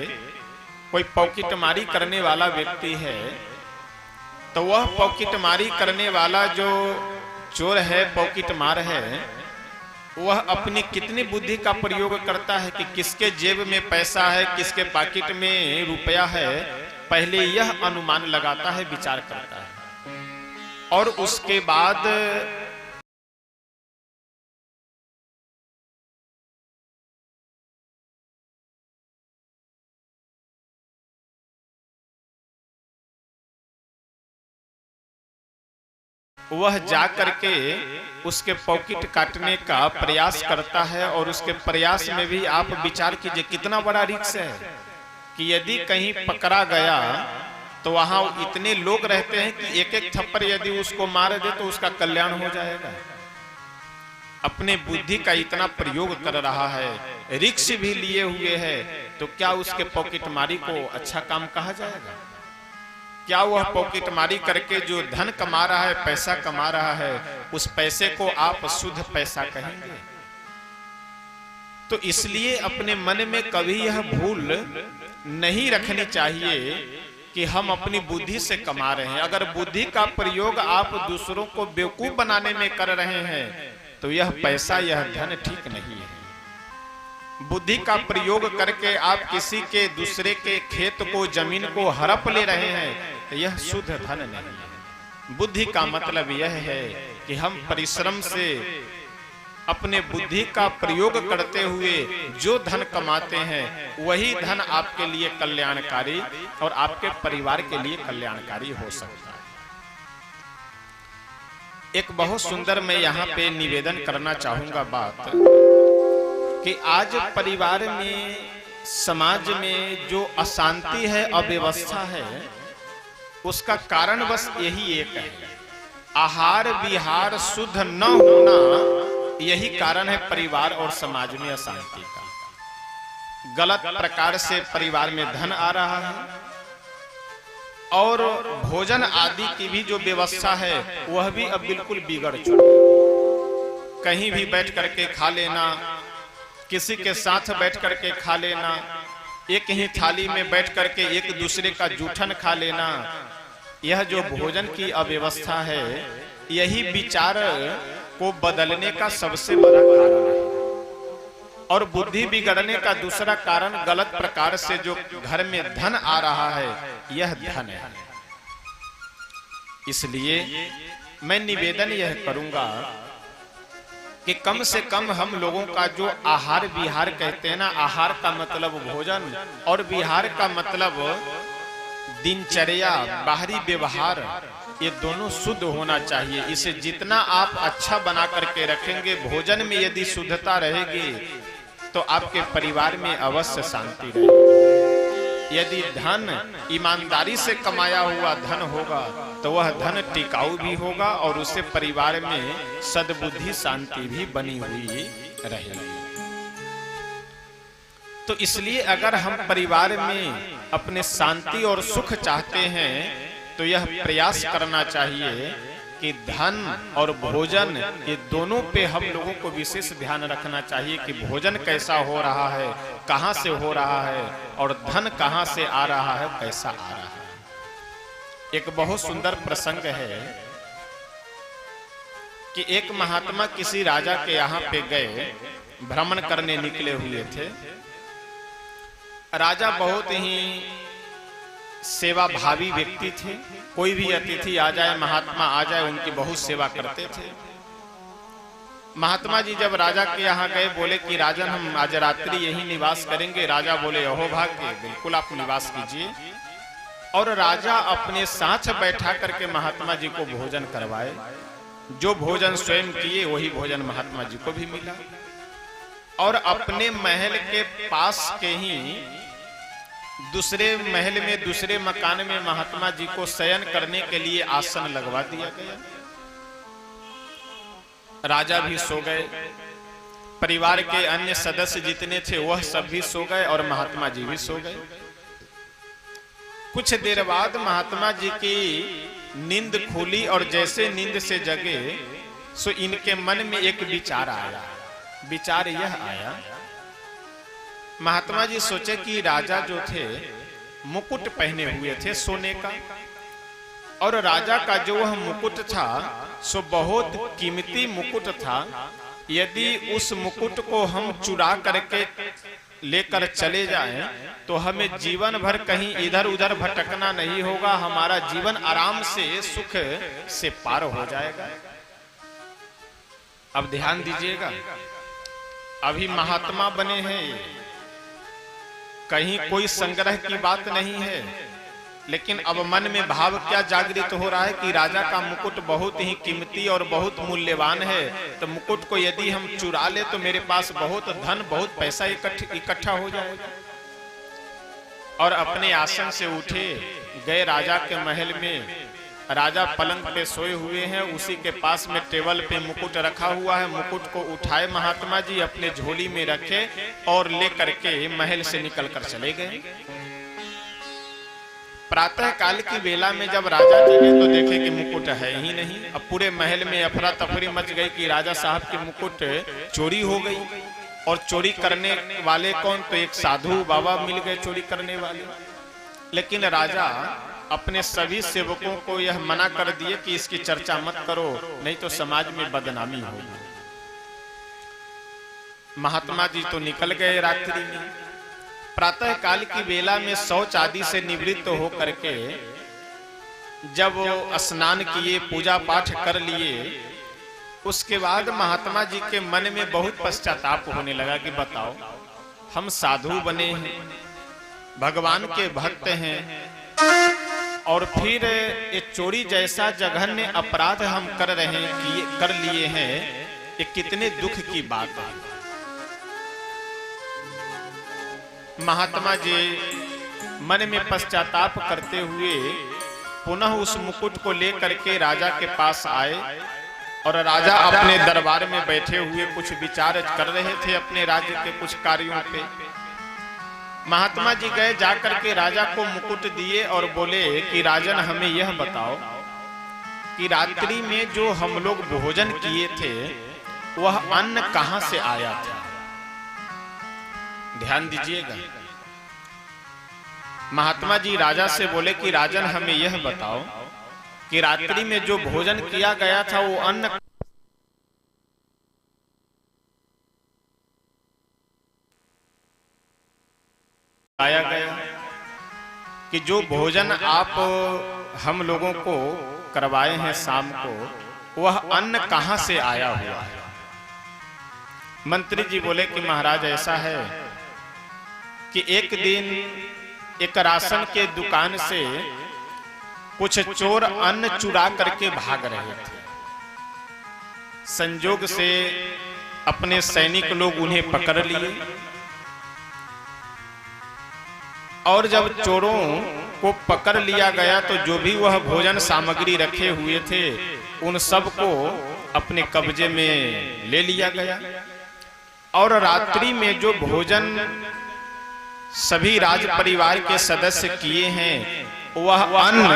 कोई पॉकेटमारी करने वाला व्यक्ति है, तो वह पॉकेटमारी करने वाला जो चोर है, पॉकेटमार है, वह अपनी कितनी बुद्धि का प्रयोग करता है कि किसके जेब में पैसा है, किसके पॉकेट में रुपया है, पहले यह अनुमान लगाता है, विचार करता है और उसके बाद वह जा करके उसके पॉकेट काटने का प्रयास करता है। और उसके प्रयास में भी आप विचार कीजिए कितना बड़ा रिस्क है कि यदि कहीं पकड़ा गया तो वहां इतने लोग रहते हैं कि एक एक थप्पड़ यदि उसको मार दे तो उसका कल्याण हो जाएगा। अपने बुद्धि का इतना प्रयोग कर रहा है, रिस्क भी लिए हुए है, तो क्या उसके पॉकेटमारी को अच्छा काम कहा जाएगा? क्या वह पॉकेटमारी करके जो धन कमा रहा है, पैसा कमा रहा है, उस पैसे को आप शुद्ध पैसा कहेंगे? तो इसलिए अपने मन में कभी यह भूल नहीं रखनी चाहिए कि हम अपनी बुद्धि से कमा रहे हैं। अगर बुद्धि का प्रयोग आप दूसरों को बेवकूफ बनाने में कर रहे हैं तो यह पैसा, यह धन ठीक नहीं है। बुद्धि का प्रयोग करके आप किसी के, दूसरे के खेत को, जमीन को हड़प ले रहे हैं, यह शुद्ध धन नहीं है। बुद्धि का मतलब यह है कि हम परिश्रम से अपने बुद्धि का प्रयोग करते हुए जो धन कमाते हैं वही धन आपके लिए कल्याणकारी और आपके परिवार के लिए कल्याणकारी हो सकता है। एक बहुत सुंदर मैं यहाँ पे निवेदन करना चाहूंगा बात कि आज परिवार में, समाज में जो अशांति है, अव्यवस्था है, उसका कारण बस यही एक है, आहार विहार शुद्ध न होना। यही कारण है परिवार और समाज में अशांति का। गलत प्रकार से परिवार में धन आ रहा है और भोजन आदि की भी जो व्यवस्था है वह भी अब बिल्कुल बिगड़ चुकी है। कहीं भी बैठ करके खा लेना, किसी के साथ बैठ करके खा लेना, एक ही थाली में बैठ करके एक दूसरे का जूठन खा लेना, यह जो भोजन की अव्यवस्था है, यही विचार को बदलने का सबसे बड़ा कारण है। और बुद्धि बिगड़ने का दूसरा कारण गलत प्रकार से जो घर में धन आ रहा है, यह धन है। इसलिए मैं निवेदन यह करूंगा कि कम से कम हम लोगों का जो आहार विहार कहते हैं ना, आहार का मतलब भोजन और विहार का मतलब दिनचर्या, बाहरी व्यवहार, ये दोनों शुद्ध होना चाहिए। इसे जितना आप अच्छा बना करके रखेंगे, भोजन में यदि शुद्धता रहेगी तो आपके परिवार में अवश्य शांति रहेगी। यदि धन ईमानदारी से कमाया हुआ धन होगा तो वह धन टिकाऊ भी होगा और उससे परिवार में सद्बुद्धि, शांति भी बनी हुई रहेगी। तो इसलिए अगर हम परिवार में अपने शांति और सुख चाहते हैं तो यह प्रयास करना चाहिए कि धन और भोजन, ये दोनों पे हम लोगों को विशेष ध्यान रखना चाहिए कि भोजन कैसा हो रहा है, कहां से हो रहा है, और धन कहां से आ रहा है, कैसा आ रहा है। एक बहुत सुंदर प्रसंग है कि एक महात्मा किसी राजा के यहाँ पे गए भ्रमण करने निकले हुए थे। राजा बहुत ही सेवा भावी व्यक्ति थे। कोई भी अतिथि आ जाए, महात्मा आ जाए, उनकी बहुत सेवा करते थे। महात्मा जी जब राजा के यहाँ गए, बोले कि राजन हम आज रात्रि यही निवास करेंगे। राजा बोले अहो भाग्य, बिल्कुल आप निवास कीजिए। और राजा अपने साथ बैठा करके महात्मा जी को भोजन करवाए। जो भोजन स्वयं किए वही भोजन महात्मा जी को भी मिला। और अपने महल के पास के ही दूसरे महल में, दूसरे मकान में महात्मा जी को शयन करने के लिए आसन लगवा दिया गया। राजा भी सो गए, परिवार के अन्य सदस्य जितने थे वह सब भी सो गए और महात्मा जी भी सो गए। कुछ देर बाद महात्मा जी की नींद खुली और जैसे नींद से जगे सो इनके मन में एक विचार आया। विचार यह आया, महात्मा जी सोचे कि राजा जो थे मुकुट पहने हुए थे सोने का, और राजा का जो वह मुकुट था सो बहुत कीमती मुकुट था। यदि उस मुकुट को हम चुरा करके लेकर चले जाएं तो हमें जीवन भर कहीं इधर उधर भटकना नहीं होगा, हमारा जीवन आराम से सुख से पार हो जाएगा। अब ध्यान दीजिएगा, अभी महात्मा बने हैं, कहीं कोई संग्रह की बात नहीं है, लेकिन अब मन में भाव क्या जागृत हो रहा है कि राजा का मुकुट बहुत ही कीमती और बहुत मूल्यवान है। तो मुकुट को यदि हम चुरा ले तो मेरे पास बहुत धन, बहुत पैसा इकट्ठा हो जाएगा। और अपने आसन से उठे, गए राजा के महल में। राजा पलंग पे सोए हुए हैं, उसी के पास में टेबल पे मुकुट रखा हुआ है। मुकुट को उठाए महात्मा जी, अपने झोली में रखे और लेकर के महल से निकल कर चले गए। प्रातः काल की बेला में जब राजा जगे तो देखे कि मुकुट है ही नहीं। अब पूरे महल में अफरा तफरी मच गई कि राजा साहब की मुकुट चोरी हो गई। और चोरी करने वाले कौन? तो एक साधु बाबा मिल गए चोरी करने वाले। लेकिन राजा अपने सभी सेवकों को यह मना कर दिए कि इसकी चर्चा मत करो, नहीं तो समाज में बदनामी होगी। महात्मा जी तो निकल गए रात्रि में। प्रातः काल की बेला में शौच आदि से निवृत्त होकर के जब स्नान किए, पूजा पाठ कर लिए, उसके बाद महात्मा जी के मन में बहुत पश्चाताप होने लगा कि बताओ, हम साधु बने हैं, भगवान के भक्त हैं, और फिर ये चोरी जैसा जघन्य अपराध हम कर लिए हैं, ये कितने दुख की बात है। महात्मा जी मन में पश्चाताप करते हुए पुनः उस मुकुट को लेकर के राजा के पास आए। और राजा अपने दरबार में बैठे हुए कुछ विचार कर रहे थे अपने राज्य के कुछ कार्यों पे। महात्मा जी गए, जाकर के राजा को मुकुट दिए और बोले कि राजन हमें यह बताओ कि रात्रि में जो हम लोग भोजन किए थे वह अन्न कहां से आया था? ध्यान दीजिएगा। महात्मा जी राजा से बोले कि राजन हमें यह बताओ कि रात्रि में जो भोजन किया गया था वो अन्न आया गया, कि जो भोजन आप हम लोगों को करवाए हैं शाम को, वह अन्न कहां से आया हुआ है? मंत्री जी बोले कि महाराज ऐसा है कि एक दिन एक राशन के दुकान से कुछ चोर अन्न चुरा करके भाग रहे थे। संजोग से अपने सैनिक लोग उन्हें पकड़ लिए, और जब चोरों को पकड़ लिया गया तो जो भी वह भोजन सामग्री रखे हुए थे उन सब को अपने कब्जे में ले लिया गया। और रात्रि में जो भोजन सभी राज परिवार के सदस्य किए हैं, वह अन्न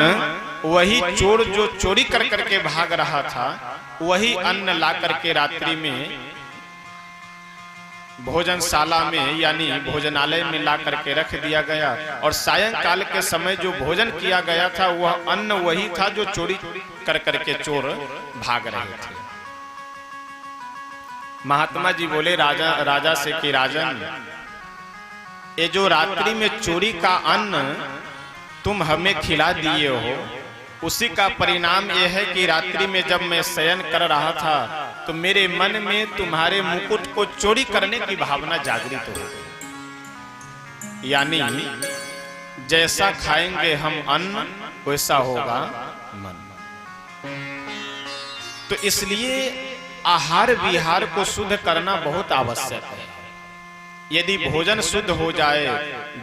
वही चोर जो चोरी कर करके भाग रहा था, वही अन्न ला करके रात्रि में भोजनशाला में यानी भोजनालय में ला करके रख दिया गया। और सायंकाल के समय जो भोजन किया गया था वह अन्न वही था जो चोरी कर करके चोर भाग रहे थे। महात्मा जी बोले राजा से कि राजन, ये जो रात्रि में चोरी का अन्न तुम हमें खिला दिए हो, उसी का परिणाम यह है कि रात्रि में जब मैं शयन कर रहा था तो मेरे मन में तुम्हारे मुकुट को चोरी करने की भावना जागृत हो गई। यानी जैसा खाएंगे हम अन्न वैसा होगा मन। तो इसलिए आहार विहार को शुद्ध करना बहुत आवश्यक है। यदि भोजन शुद्ध हो जाए,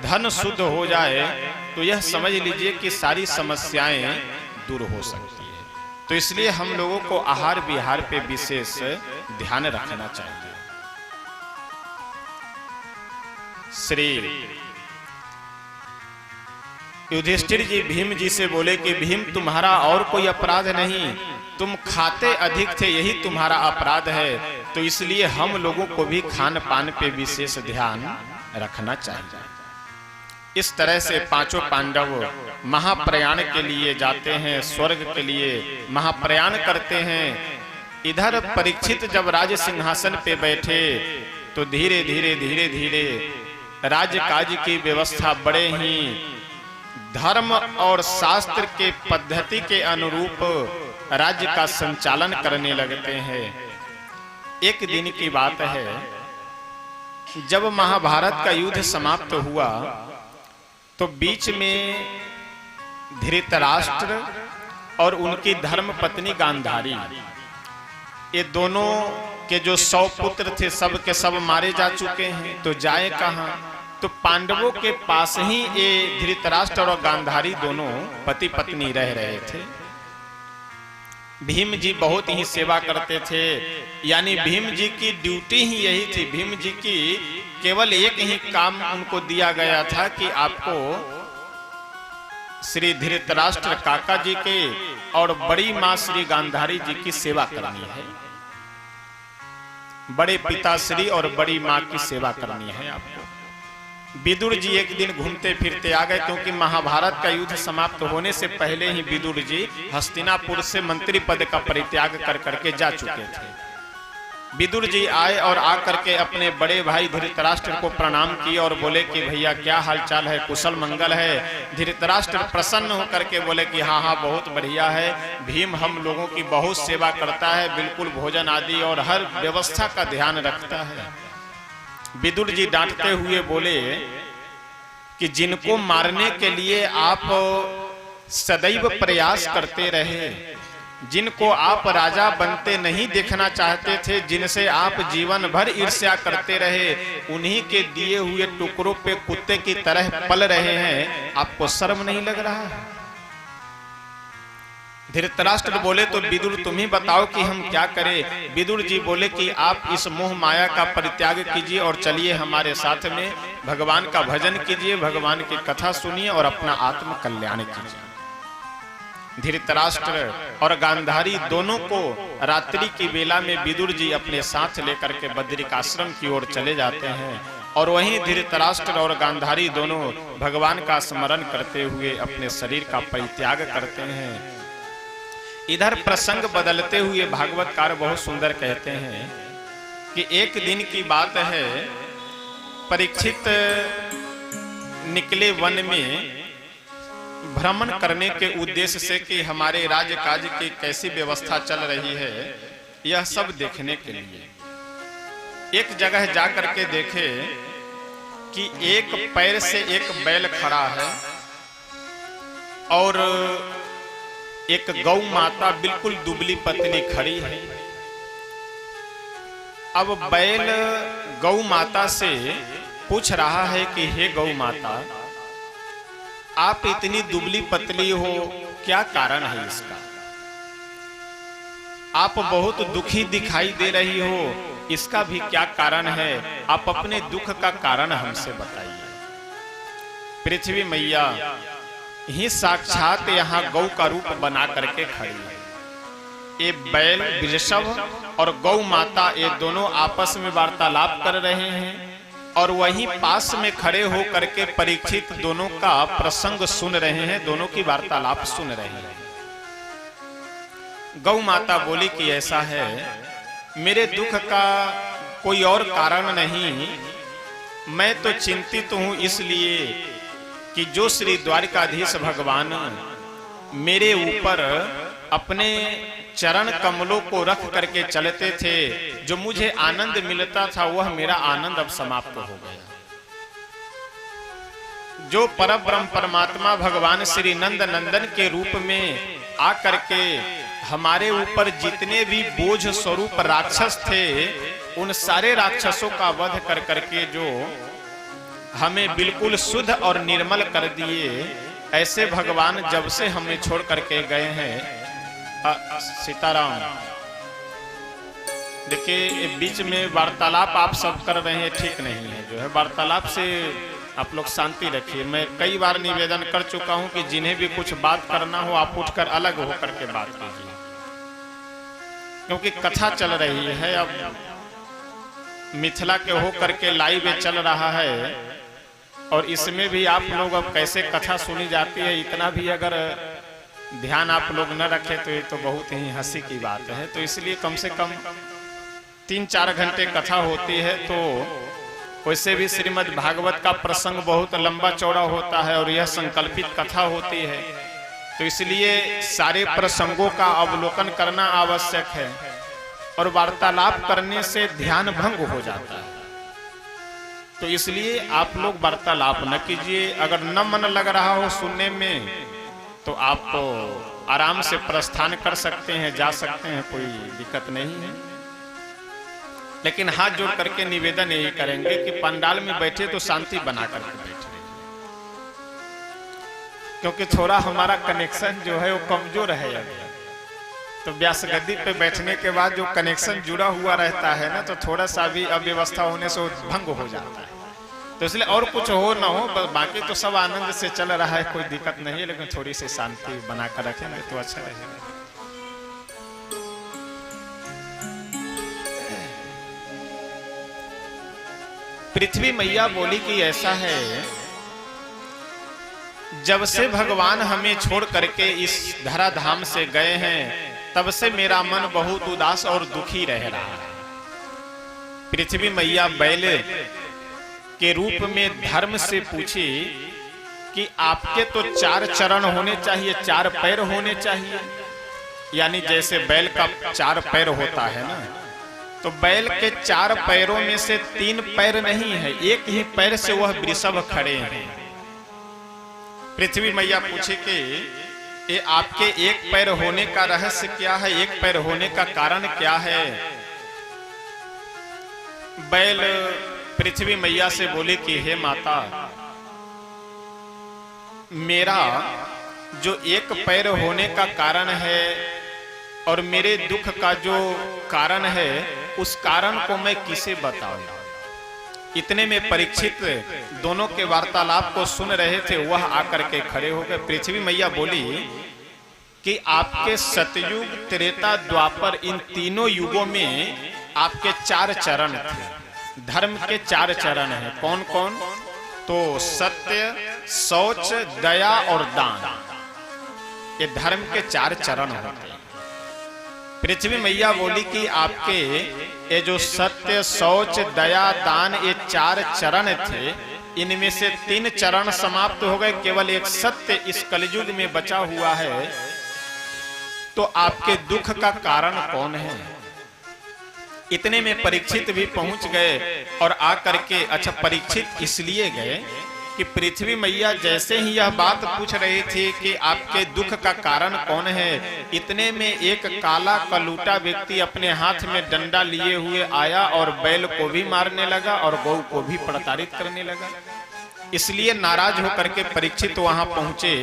धन शुद्ध हो जाए, तो यह समझ लीजिए कि सारी समस्याएं दूर हो सकती है। तो इसलिए हम लोगों को आहार विहार पे विशेष ध्यान रखना चाहिए। श्री युधिष्ठिर जी भीम जी से बोले कि भीम, तुम्हारा और कोई अपराध नहीं, तुम खाते अधिक थे, यही तुम्हारा अपराध है। तो इसलिए हम लोगों को भी खान पान पे विशेष ध्यान रखना चाहिए। इस तरह से पांचों पांडव महाप्रयाण के लिए जाते हैं, स्वर्ग के लिए महाप्रयाण करते हैं। इधर परीक्षित जब राज सिंहासन पे बैठे तो धीरे धीरे धीरे धीरे राजकाज की व्यवस्था बड़े ही धर्म और शास्त्र के पद्धति के अनुरूप राज्य का संचालन करने लगते हैं। एक दिन की बात है, जब महाभारत का युद्ध समाप्त हुआ तो बीच में धृतराष्ट्र और उनकी धर्म पत्नी गांधारी, ये दोनों के जो 100 पुत्र थे सब के सब मारे जा चुके हैं। तो जाए कहां? तो पांडवों के पास ही ये धृतराष्ट्र और गांधारी दोनों पति पत्नी रह रहे थे। भीम जी बहुत ही सेवा करते थे, यानी भीम जी की ड्यूटी ही यही थी। भीम जी की केवल एक ही काम उनको दिया गया था कि आपको श्री धृतराष्ट्र काका जी के और बड़ी मां श्री गांधारी जी की सेवा करनी है। बड़े पिताश्री और बड़ी मां की सेवा करनी है आपको। विदुर जी एक दिन घूमते फिरते आ गए, क्योंकि महाभारत का युद्ध समाप्त होने से पहले ही विदुर जी हस्तिनापुर से मंत्री पद का परित्याग कर करके जा चुके थे। विदुर जी आए और आकर के अपने बड़े भाई धृतराष्ट्र को प्रणाम किए और बोले कि भैया क्या हालचाल है, कुशल मंगल है। धृतराष्ट्र प्रसन्न होकर के बोले कि हाँ हाँ बहुत बढ़िया है, भीम हम लोगों की बहुत सेवा करता है, बिल्कुल भोजन आदि और हर व्यवस्था का ध्यान रखता है। विदुर जी डांटते हुए बोले कि जिनको मारने के लिए आप सदैव प्रयास करते रहे, जिनको आप राजा बनते नहीं देखना चाहते थे, जिनसे आप जीवन भर ईर्ष्या करते रहे, उन्हीं के दिए हुए टुकड़ों पे कुत्ते की तरह पल रहे हैं, आपको शर्म नहीं लग रहा है? धृतराष्ट्र बोले तो विदुर तुम ही बताओ कि हम क्या करें। विदुर जी बोले कि आप इस मोह माया का परित्याग कीजिए और चलिए हमारे साथ में, भगवान का भजन कीजिए, भगवान की कथा सुनिए और अपना आत्म कल्याण कीजिए। धृतराष्ट्र और गांधारी दोनों को रात्रि की बेला में विदुर जी अपने साथ लेकर के बद्रिकाश्रम की ओर चले जाते हैं और वहीं धृतराष्ट्र और गांधारी दोनों भगवान का स्मरण करते हुए अपने शरीर का परित्याग करते हैं। इधर प्रसंग बदलते हुए भागवतकार बहुत सुंदर कहते हैं कि एक दिन की बात है, परीक्षित निकले वन में भ्रमण करने के उद्देश्य से कि हमारे राजकाज की कैसी व्यवस्था चल रही है, यह सब देखने के लिए एक जगह जाकर के देखे कि एक पैर से एक बैल खड़ा है और एक गौ माता बिल्कुल दुबली पतली खड़ी है। अब बैल गौ माता से पूछ रहा है कि हे गौ माता, आप इतनी दुबली पतली हो, क्या कारण है इसका? आप बहुत दुखी दिखाई दे रही हो, इसका भी क्या कारण है? आप अपने दुख का कारण हमसे बताइए। पृथ्वी मैया ही साक्षात यहाँ गौ का रूप बना करके खड़ी है। ये बैल वृषभ और गौ माता ये दोनों आपस में वार्तालाप कर रहे हैं और वहीं पास में खड़े हो करके परीक्षित दोनों का प्रसंग सुन रहे हैं, दोनों की वार्तालाप सुन रहे हैं। गौ माता बोली कि ऐसा है, मेरे दुख का कोई और कारण नहीं। मैं तो चिंतित हूं इसलिए कि जो श्री द्वारिकाधीश भगवान मेरे ऊपर अपने चरण कमलों को रख करके चलते थे, जो मुझे आनंद मिलता था, वह मेरा आनंद अब समाप्त हो गया। जो परब्रह्म परमात्मा भगवान श्री नंद नंदन के रूप में आकर के हमारे ऊपर जितने भी बोझ स्वरूप राक्षस थे, उन सारे राक्षसों का वध कर करके जो हमें बिल्कुल शुद्ध और निर्मल कर दिए, ऐसे भगवान जब से हमें छोड़ करके गए हैं। सीताराम, देखिए बीच में वार्तालाप आप सब कर रहे हैं, ठीक नहीं है। जो है वार्तालाप से आप लोग शांति रखिए। मैं कई बार निवेदन कर चुका हूं कि जिन्हें भी कुछ बात करना हो आप उठकर अलग होकर के बात कीजिए, क्योंकि कथा चल रही है। अब मिथिला के होकर के लाइव चल रहा है, और इसमें भी आप लोग अब कैसे कथा सुनी जाती है, इतना भी अगर ध्यान आप लोग न रखें तो ये तो बहुत ही हंसी की बात है। तो इसलिए कम से कम 3-4 घंटे कथा होती है, तो वैसे भी श्रीमद् भागवत का प्रसंग बहुत लंबा चौड़ा होता है और यह संकल्पित कथा होती है, तो इसलिए सारे प्रसंगों का अवलोकन करना आवश्यक है। और वार्तालाप करने से ध्यान भंग हो जाता है, तो इसलिए आप लोग वार्तालाप न कीजिए। अगर न मन लग रहा हो सुनने में तो आप तो आराम से प्रस्थान कर सकते हैं, जा सकते हैं, कोई दिक्कत नहीं है। लेकिन हाथ जोड़ करके निवेदन यही करेंगे कि पंडाल में बैठे तो शांति बना करके बैठे, क्योंकि थोड़ा हमारा कनेक्शन जो है वो कमजोर है अभी। तो व्यास गद्दी पे बैठने के बाद जो कनेक्शन जुड़ा हुआ रहता है ना, तो थोड़ा सा भी अव्यवस्था होने से भंग हो जाता है। तो इसलिए और कुछ हो ना हो, बाकी तो सब आनंद से चल रहा है, कोई दिक्कत नहीं है, लेकिन थोड़ी सी शांति बनाकर रखेंगे तो अच्छा रहेगा। पृथ्वी मैया बोली कि ऐसा है, जब से भगवान हमें छोड़ करके इस धराधाम से गए हैं, तब से मेरा मन बहुत उदास और दुखी रह रहा है। पृथ्वी मैया बैल के रूप में धर्म से पूछी कि आपके तो 4 चरण होने चाहिए, 4 पैर होने चाहिए, यानी जैसे बैल का 4 पैर होता है ना, तो बैल के 4 पैरों में से 3 पैर नहीं है, एक ही पैर से वह वृषभ खड़े हैं। पृथ्वी मैया पूछे कि ये आपके एक पैर होने का रहस्य क्या है, एक पैर होने का कारण क्या है। बैल पृथ्वी मैया से बोले कि हे माता, मेरा जो एक पैर होने का कारण है और मेरे दुख का जो कारण है, उस कारण को मैं किसे बताऊं। इतने में परीक्षित दोनों के वार्तालाप को सुन रहे थे, वह आकर के खड़े हो गए। पृथ्वी मैया बोली कि आपके सतयुग, त्रेता, द्वापर, इन तीनों युगों में आपके 4 चरण थे। धर्म के 4 चरण हैं। कौन कौन? तो सत्य, शौच, दया और दान, ये धर्म के 4 चरण होते हैं। पृथ्वी मैया बोली कि आपके ये जो सत्य, शौच, दया, दान, ये 4 चरण थे, इनमें से 3 चरण समाप्त हो गए, केवल एक सत्य इस कलयुग में बचा हुआ है। तो आपके दुख का कारण कौन है? इतने में परीक्षित भी पहुंच गए और आकर के, अच्छा परीक्षित इसलिए गए कि पृथ्वी मैया जैसे ही यह बात पूछ रही थी कि आपके दुख का कारण कौन है, इतने में एक काला कलूटा व्यक्ति अपने हाथ में डंडा लिए हुए आया और बैल को भी मारने लगा और गौ को भी प्रताड़ित करने लगा। इसलिए नाराज होकर के परीक्षित वहां पहुंचे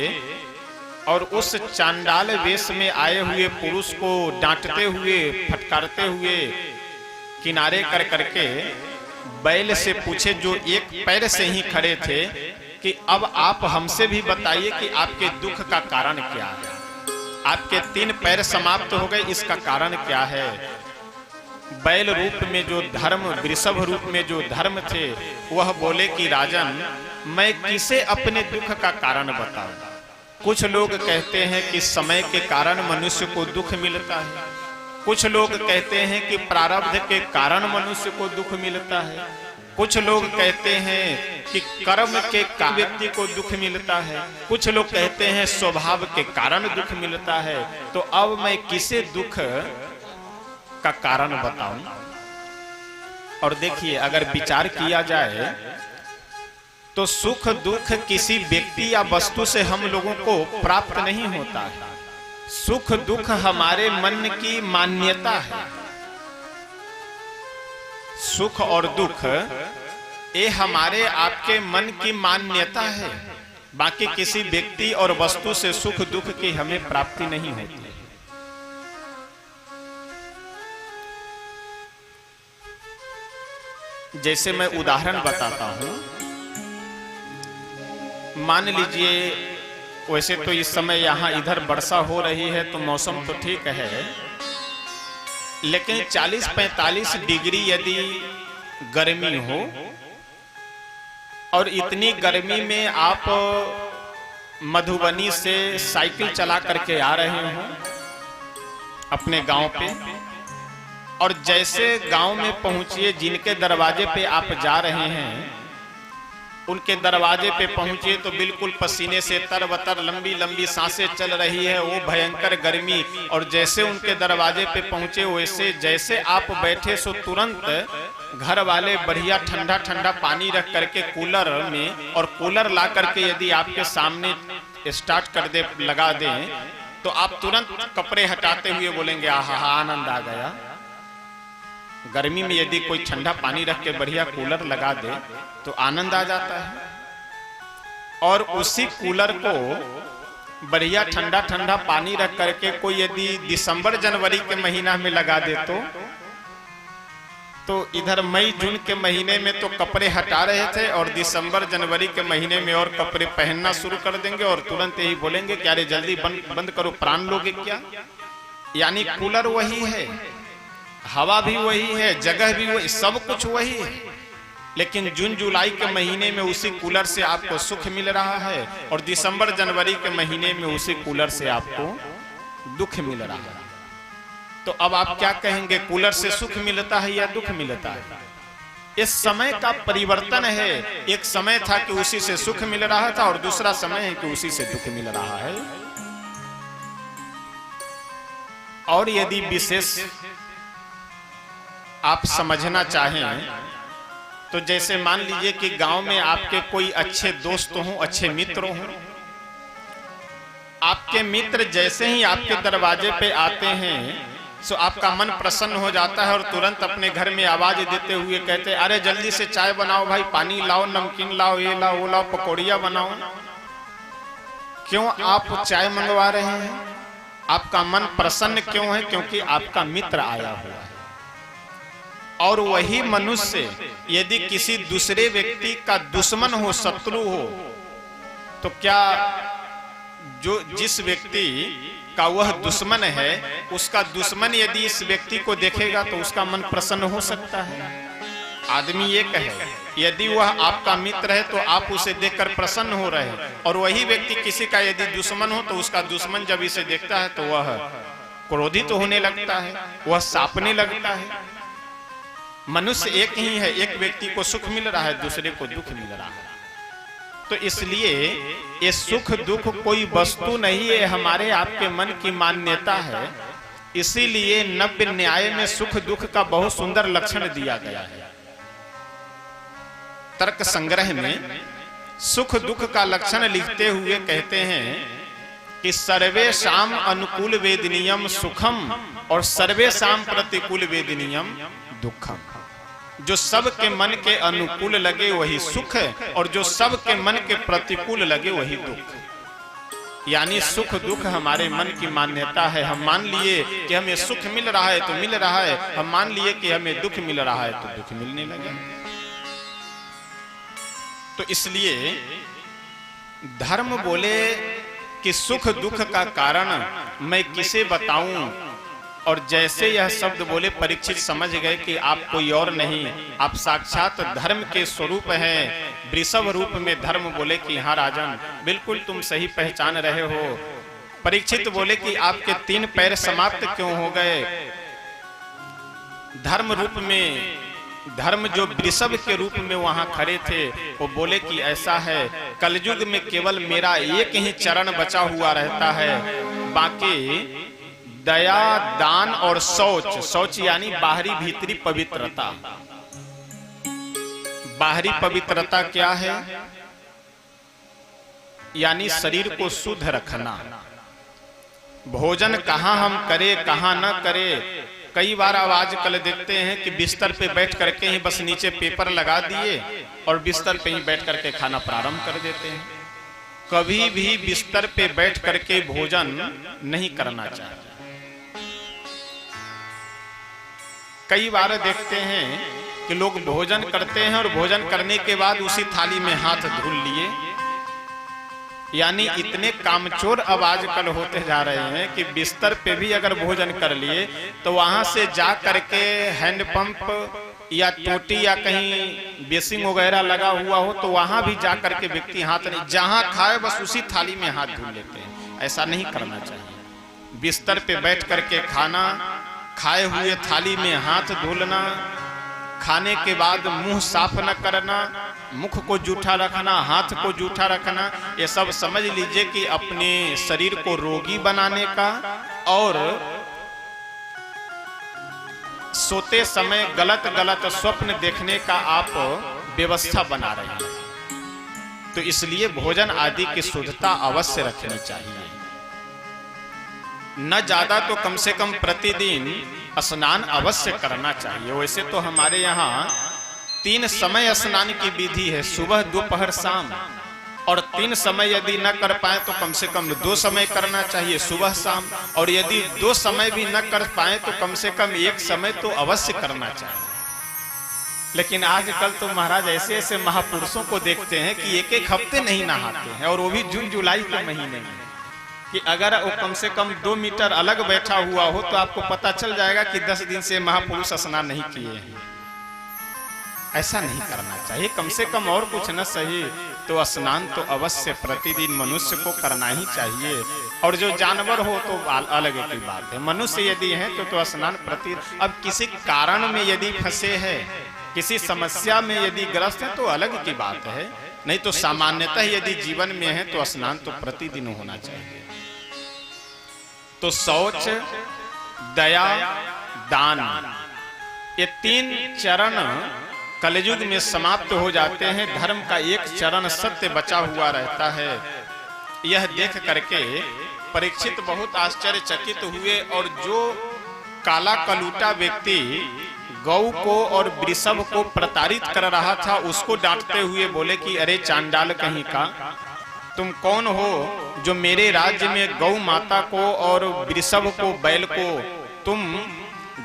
और उस चांडाल वेश में आए हुए पुरुष को डांटते हुए, फटकारते हुए किनारे कर करके बैल से पूछे, जो एक पैर से ही खड़े थे, कि अब आप हमसे भी बताइए कि आपके दुख का कारण क्या है। आपके 3 पैर समाप्त हो गए, इसका कारण क्या है? बैल रूप में जो धर्म, वृषभ रूप में जो धर्म थे, वह बोले कि राजन, मैं किसे अपने दुख का कारण बताऊं। कुछ लोग कहते हैं कि समय के कारण मनुष्य को दुख मिलता है, कुछ लोग कहते हैं कि प्रारब्ध के कारण मनुष्य को दुख मिलता है, कुछ लोग कहते हैं कि कर्म के कारण व्यक्ति को दुख मिलता है, कुछ लोग कहते हैं स्वभाव के कारण दुख मिलता है। तो अब मैं किसे दुख का कारण बताऊं? और देखिए, अगर विचार किया जाए तो सुख दुख किसी व्यक्ति या वस्तु से हम लोगों को प्राप्त नहीं होता है। सुख दुख हमारे मन की मान्यता है। सुख और दुख ये हमारे आपके मन की मान्यता है। बाकी किसी व्यक्ति और वस्तु से सुख दुख की हमें प्राप्ति नहीं होती। जैसे मैं उदाहरण बताता हूं, मान लीजिए, वैसे तो इस समय यहां इधर वर्षा हो रही है तो मौसम तो ठीक है, लेकिन 40-45 डिग्री यदि गर्मी हो और इतनी गर्मी में आप मधुबनी से साइकिल चला करके आ रहे हो अपने गांव पे, और जैसे गांव में पहुंचिए, जिनके दरवाजे पे आप जा रहे हैं उनके दरवाजे पे पहुंचे तो बिल्कुल पसीने से तरबतर लंबी लंबी सांसें चल रही है, वो भयंकर गर्मी। और जैसे उनके दरवाजे पे पहुंचे वैसे जैसे आप बैठे सो तुरंत घर वाले बढ़िया ठंडा ठंडा पानी रख करके कूलर में, और कूलर ला करके यदि आपके सामने स्टार्ट कर दे, लगा दें, तो आप तुरंत कपड़े हटाते हुए बोलेंगे आहा, आनंद आ गया। गर्मी में यदि कोई ठंडा पानी रख के बढ़िया कूलर लगा दे तो आनंद आ जाता है। और उसी कूलर को बढ़िया ठंडा ठंडा पानी रख करके कोई यदि दिसंबर जनवरी के महीना में लगा दे तो इधर मई जून के महीने में तो कपड़े हटा रहे थे, और दिसंबर जनवरी के महीने में और कपड़े पहनना शुरू कर देंगे और तुरंत यही बोलेंगे कि अरे जल्दी बंद करो, प्राण लोगे क्या। यानी कूलर वही है, हवा भी वही है, जगह भी वही, सब कुछ वही है, लेकिन जून जुलाई के महीने में उसी कूलर से आपको सुख मिल रहा है और दिसंबर जनवरी के महीने में उसी कूलर से आपको दुख मिल रहा है। तो अब आप क्या कहेंगे, कूलर से सुख मिलता है या दुख मिलता है? इस समय का परिवर्तन है। एक समय था कि उसी से सुख मिल रहा था और दूसरा समय है कि उसी से दुख मिल रहा है। और यदि विशेष आप समझना चाहें तो जैसे मान लीजिए कि गांव में आपके कोई अच्छे दोस्त हों, अच्छे मित्र हों, आपके मित्र जैसे ही आपके दरवाजे पे आते हैं तो आपका मन प्रसन्न हो जाता है और तुरंत अपने घर में आवाज देते हुए कहते हैं, अरे जल्दी से चाय बनाओ भाई, पानी लाओ, नमकीन लाओ, ये लाओ, वो लाओ, पकौड़ियाँ बनाओ। क्यों आप चाय मंगवा रहे हैं? आपका मन प्रसन्न क्यों है? क्योंकि आपका मित्र आया हुआ है। और वही मनुष्य यदि किसी दूसरे व्यक्ति का दुश्मन हो, शत्रु हो, तो क्या जो जिस व्यक्ति का वह दुश्मन है, उसका दुश्मन यदि इस व्यक्ति को देखेगा तो उसका मन प्रसन्न हो सकता है? आदमी ये कहे, यदि वह आपका मित्र है तो आप उसे देखकर प्रसन्न हो रहे हैं, और वही व्यक्ति किसी का यदि दुश्मन हो तो उसका दुश्मन जब इसे देखता है तो वह क्रोधित होने लगता है, वह सापने लगता है। मनुष्य एक ही है, एक व्यक्ति को सुख मिल रहा है, दूसरे को दुख मिल रहा है। तो इसलिए ये सुख दुख कोई वस्तु नहीं है, हमारे आपके मन की मान्यता है। इसीलिए नव्य न्याय में सुख दुख का बहुत सुंदर लक्षण दिया गया है। तर्क संग्रह में सुख दुख का लक्षण लिखते हुए कहते हैं कि सर्वेषां अनुकूल वेदनीयम सुखम और सर्वेषां प्रतिकूल वेदनीयम दुखम। जो सब के मन के अनुकूल लगे वही सुख है, और जो सब के मन के प्रतिकूल लगे वही दुख। यानी सुख दुख हमारे मन की मान्यता है। हम मान लिए कि हमें सुख मिल रहा है तो मिल रहा है, हम मान लिए कि हमें दुख मिल रहा है तो दुख मिलने लगे। तो इसलिए धर्म बोले कि सुख दुख का कारण मैं किसे बताऊं, और जैसे यह शब्द बोले परीक्षित समझ गए कि आप कोई और नहीं, आप साक्षात धर्म के स्वरूप हैं। वृषभ रूप में धर्म बोले कि हाँ राजन, बिल्कुल तुम सही पहचान रहे हो। परीक्षित बोले कि आपके 3 पैर समाप्त क्यों हो गए? धर्म रूप में, धर्म जो वृषभ के रूप में वहां खड़े थे, वो बोले कि ऐसा है, कलयुग में केवल मेरा एक ही चरण बचा हुआ रहता है, बाकी दया, दान और शौच, शौच यानी बाहरी भीतरी पवित्रता। बाहरी पवित्रता क्या है? यानी शरीर को शुद्ध रखना। भोजन कहाँ हम करें कहाँ न करें, कई बार अब आजकल देखते हैं कि बिस्तर पे बैठ करके ही बस नीचे पेपर लगा दिए और बिस्तर पे ही बैठ करके खाना प्रारंभ कर देते हैं। कभी भी बिस्तर पे बैठ करके भोजन नहीं करना चाहिए। कई बार देखते हैं कि लोग भोजन करते हैं और भोजन करने के बाद उसी थाली में हाथ धुल लिए। यानी इतने कामचोर अब आजकल होते जा रहे हैं कि बिस्तर पे भी अगर भोजन कर लिए तो वहां से जा करके हैंडपंप या टोटी या कहीं बेसिंग वगैरह लगा हुआ हो तो वहां भी जा करके व्यक्ति हाथ नहीं, जहां खाए बस उसी थाली में हाथ धुल लेते हैं। ऐसा नहीं करना चाहिए। बिस्तर पे बैठ करके खाना, खाए हुए थाली में हाथ धुलना, खाने के बाद मुंह साफ न करना, मुख को जूठा रखना, हाथ को जूठा रखना, ये सब समझ लीजिए कि अपने शरीर को रोगी बनाने का और सोते समय गलत गलत स्वप्न देखने का आप व्यवस्था बना रहे हैं। तो इसलिए भोजन आदि की शुद्धता अवश्य रखनी चाहिए। न ज्यादा तो कम से कम प्रतिदिन स्नान अवश्य करना चाहिए। वैसे तो हमारे यहाँ 3 समय स्नान की विधि है, सुबह दोपहर शाम, और 3 समय यदि न कर पाए तो कम से कम 2 समय करना चाहिए, सुबह शाम, और यदि 2 समय भी न कर पाए तो कम से कम 1 समय तो अवश्य करना चाहिए। लेकिन आजकल तो महाराज ऐसे ऐसे महापुरुषों को देखते हैं कि 1-1 हफ्ते नहीं नहाते हैं, और वो भी जून जुलाई के महीने में, कि अगर वो कम से कम 2 मीटर अलग बैठा हुआ हो तो आपको पता चल जाएगा कि 10 दिन से महापुरुष स्नान नहीं किए हैं। ऐसा नहीं करना चाहिए। कम से कम और कुछ न सही तो स्नान तो अवश्य प्रतिदिन मनुष्य को करना ही चाहिए। और जो जानवर हो तो अलग की बात है, मनुष्य यदि है तो स्नान प्रति, अब किसी कारण में यदि फंसे है, किसी समस्या में यदि ग्रस्त है तो अलग की बात है, नहीं तो सामान्यतः यदि जीवन में है तो स्नान तो प्रतिदिन होना चाहिए। तो शौच, दया, दान, ये 3 चरण कलयुग में समाप्त हो जाते हैं। धर्म का एक चरण सत्य बचा हुआ रहता है। यह देख करके परीक्षित बहुत आश्चर्यचकित हुए, और जो काला कलूटा व्यक्ति गौ को और वृषभ को प्रताड़ित कर रहा था उसको डांटते हुए बोले कि अरे चांडाल कहीं का, तुम कौन हो जो मेरे राज्य में गौ माता को और वृषभ को, बैल को तुम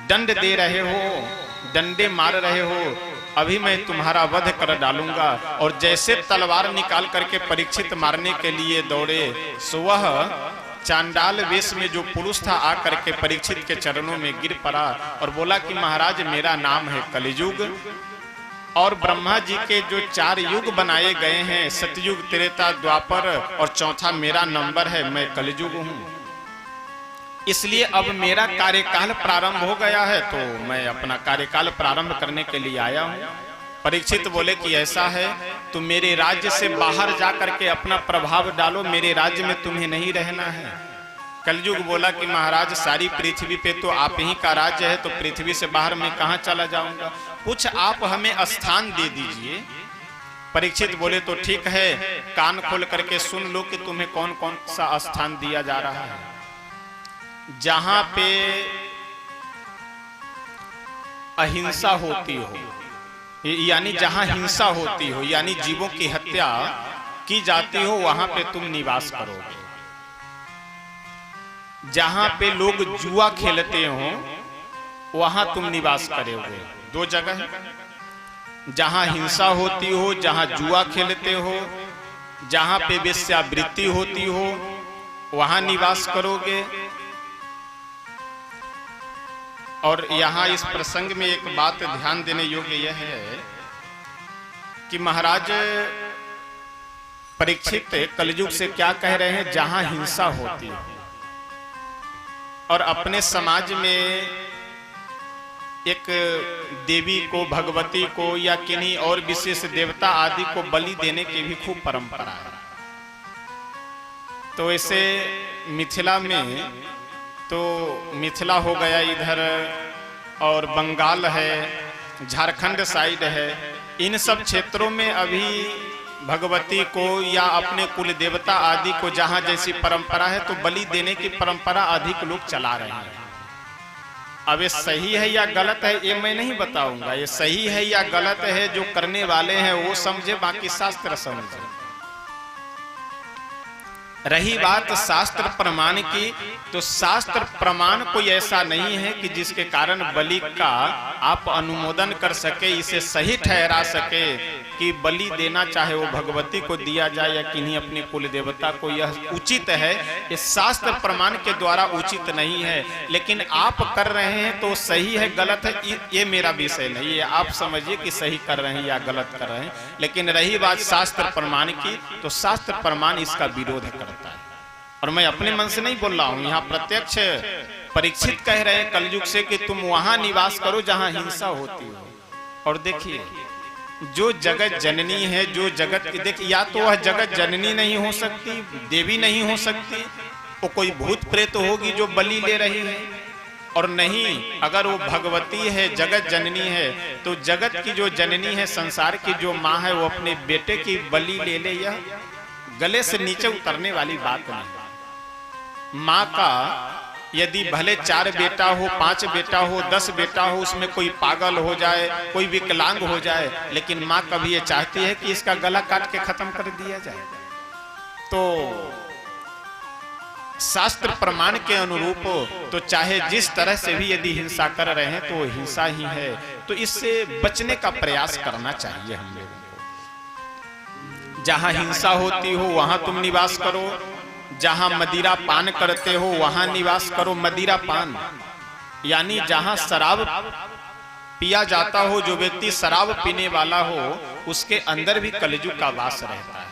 दंड दे रहे हो, डंडे मार रहे हो, अभी मैं तुम्हारा वध कर डालूंगा। और जैसे तलवार निकाल करके परीक्षित मारने के लिए दौड़े, सो वह चांडाल वेश में जो पुरुष था आकर के परीक्षित के चरणों में गिर पड़ा और बोला कि महाराज मेरा नाम है कलियुग, और ब्रह्मा जी के जो 4 युग बनाए गए हैं, सतयुग, त्रेता, द्वापर और चौथा मेरा नंबर है, मैं कलियुग हूँ। इसलिए अब मेरा कार्यकाल प्रारंभ हो गया है, तो मैं अपना कार्यकाल प्रारंभ करने के लिए आया हूँ। परीक्षित बोले कि ऐसा है तो मेरे राज्य से बाहर जा करके अपना प्रभाव डालो, मेरे राज्य में तुम्हें नहीं रहना है। कलयुग बोला कि महाराज सारी पृथ्वी पे तो आप ही का राज्य है, तो पृथ्वी से बाहर मैं कहाँ चला जाऊंगा, कुछ आप हमें स्थान दे दीजिए। परीक्षित बोले तो ठीक है, कान खोल करके सुन लो कि तुम्हें कौन कौन सा स्थान दिया जा रहा है। जहां पे अहिंसा होती हो, यानी जहां हिंसा होती हो, यानी जीवों की हत्या की जाती हो, वहां पे तुम निवास करोगे। जहां पे लोग जुआ खेलते हो वहां तुम निवास करोगे। 2 जगह, जहां हिंसा होती हो, जहां जुआ खेलते हो, जहां पे वेश्यावृत्ति होती हो, वहां निवास करोगे। और यहाँ इस प्रसंग में एक बात ध्यान देने योग्य यह है कि महाराज परीक्षित कलयुग से क्या कह रहे हैं, जहां हिंसा होती है। और अपने समाज में एक देवी को, भगवती को या किन्हीं और विशेष देवता आदि को बलि देने की भी खूब परंपरा है। तो ऐसे मिथिला में, तो मिथिला हो गया इधर, और बंगाल है, झारखंड साइड है, इन सब क्षेत्रों में अभी भगवती को या अपने कुल देवता आदि को जहां जैसी परंपरा है तो बलि देने की परंपरा अधिक लोग चला रहे हैं। अब ये सही है या गलत है ये मैं नहीं बताऊंगा, ये सही है या गलत है जो करने वाले हैं वो समझे, बाकी शास्त्र समझे। रही बात शास्त्र प्रमाण की, तो शास्त्र प्रमाण कोई ऐसा नहीं है कि जिसके कारण बलि का आप अनुमोदन कर सके, इसे सही ठहरा सके कि बलि देना चाहे वो भगवती को दिया जाए या किन्हीं अपने कुल देवता को, यह उचित है। ये शास्त्र प्रमाण के द्वारा उचित नहीं है, लेकिन आप कर रहे हैं तो सही है गलत है ये मेरा विषय नहीं है। आप समझिए कि सही कर रहे हैं या गलत कर रहे हैं। लेकिन रही बात शास्त्र प्रमाण की, तो शास्त्र प्रमाण इसका विरोध करता है। और मैं अपने मन से नहीं बोल रहा हूं, यहाँ प्रत्यक्ष परीक्षित कह रहे हैं कलयुग से कि तुम वहां निवास करो जहां हिंसा होती हो। और देखिए जो जगत जननी है, जो जगत की, देखिए या तो वह जगत जननी नहीं हो सकती, देवी नहीं हो सकती, वो कोई भूत प्रेत होगी जो बलि ले रही है, और नहीं अगर वो भगवती है, जगत जननी है, तो जगत की जो जननी है, संसार की जो माँ है, वो अपने बेटे की बलि ले ले, यह गले से नीचे उतरने वाली बात नहीं। माँ का यदि भले 4 बेटा हो, 5 बेटा हो, 10 बेटा हो, उसमें कोई पागल हो जाए, कोई विकलांग हो जाए, लेकिन माँ कभी ये चाहती है कि इसका गला काट के खत्म कर दिया जाए। तो शास्त्र प्रमाण के अनुरूप तो चाहे जिस तरह से भी यदि हिंसा कर रहे हैं तो हिंसा ही है, तो इससे बचने का प्रयास करना चाहिए हम लोगों को। जहां हिंसा होती हो वहां तुम निवास करो, जहां मदिरा पान करते हो वहां निवास करो। मदिरा पान यानी जहां शराब पिया जाता हो, जो व्यक्ति शराब पीने वाला हो, उसके अंदर भी कलयुग का वास रहता है।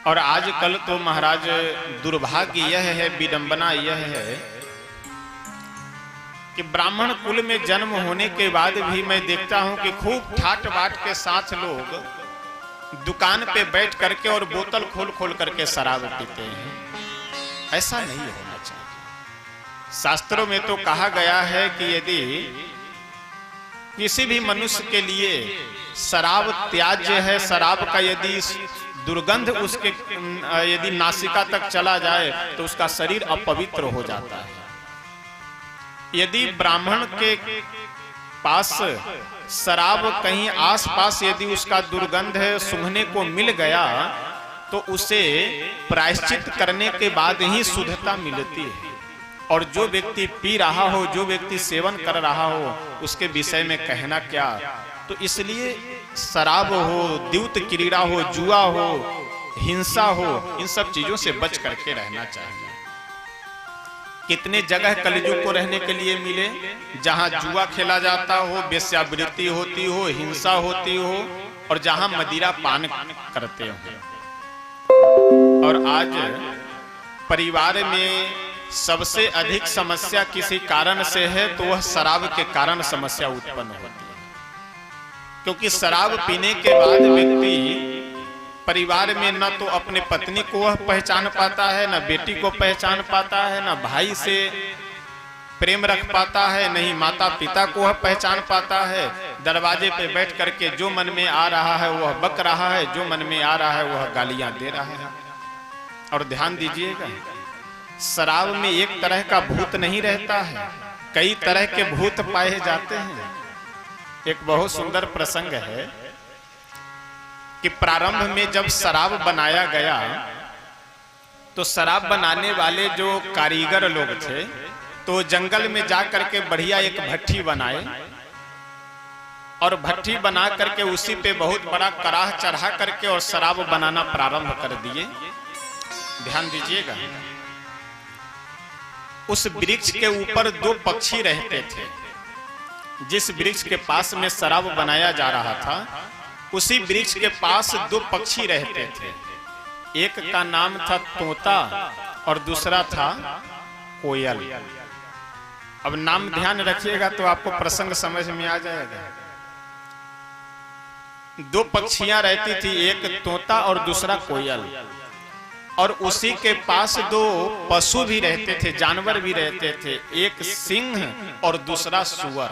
और आजकल तो महाराज दुर्भाग्य यह है, विडंबना यह है कि ब्राह्मण कुल में जन्म होने के बाद भी मैं देखता हूं कि खूब ठाट बाट के साथ लोग दुकान पे बैठ करके और बोतल खोल खोल करके शराब पीते हैं। ऐसा नहीं होना चाहिए। शास्त्रों में तो कहा गया है कि यदि किसी भी मनुष्य के लिए शराब त्याज्य है, शराब का यदि दुर्गंध उसके यदि नासिका तक चला जाए तो उसका शरीर अपवित्र हो जाता है। यदि ब्राह्मण के पास शराब कहीं आसपास यदि उसका दुर्गंध सूंघने को मिल गया तो उसे प्रायश्चित करने के बाद ही शुद्धता मिलती है। और जो व्यक्ति पी रहा हो, जो व्यक्ति सेवन कर रहा हो, उसके विषय में कहना क्या। तो इसलिए शराब हो, द्यूत क्रीड़ा हो, जुआ हो, हिंसा हो, इन सब चीजों से बच करके रहना चाहिए। कितने जगह कलयुग को रहने के लिए मिले जहां जुआ खेला जाता हो, वेश्यावृत्ति होती हो, हिंसा होती हो, और जहां मदिरा पान करते हो। और आज परिवार में सबसे अधिक समस्या किसी कारण से है तो वह शराब के कारण समस्या उत्पन्न होती है। क्योंकि शराब पीने के बाद व्यक्ति परिवार में न तो अपने पत्नी को वह पहचान पाता है, न बेटी को पहचान पाता है, न भाई से प्रेम रख पाता है, नहीं माता पिता को वह पहचान पाता है। दरवाजे पे बैठ करके जो मन में आ रहा है वह बक रहा है, जो मन में आ रहा है वह गालियां दे रहा है। और ध्यान दीजिएगा, शराब में एक तरह का भूत नहीं रहता है, कई तरह के भूत पाए जाते हैं। एक बहुत सुंदर प्रसंग है कि प्रारंभ में जब शराब बनाया गया तो शराब बनाने वाले जो कारीगर लोग थे तो जंगल में जा करके बढ़िया एक भट्ठी बनाए, और भट्ठी बना करके उसी पे बहुत बड़ा कड़ाह चढ़ा करके और शराब बनाना प्रारंभ कर दिए। ध्यान दीजिएगा, उस वृक्ष के ऊपर 2 पक्षी रहते थे। जिस वृक्ष के पास में शराब बनाया जा रहा था उसी वृक्ष के पास 2 पक्षी रहते थे। एक का नाम था तोता और दूसरा था कोयल। अब नाम ध्यान रखिएगा तो आपको प्रसंग समझ में आ जाएगा। दो पक्षियां रहती थी, एक तोता और दूसरा कोयल, और उसी के पास दो पशु भी रहते थे, जानवर भी रहते थे, एक सिंह और दूसरा सुअर।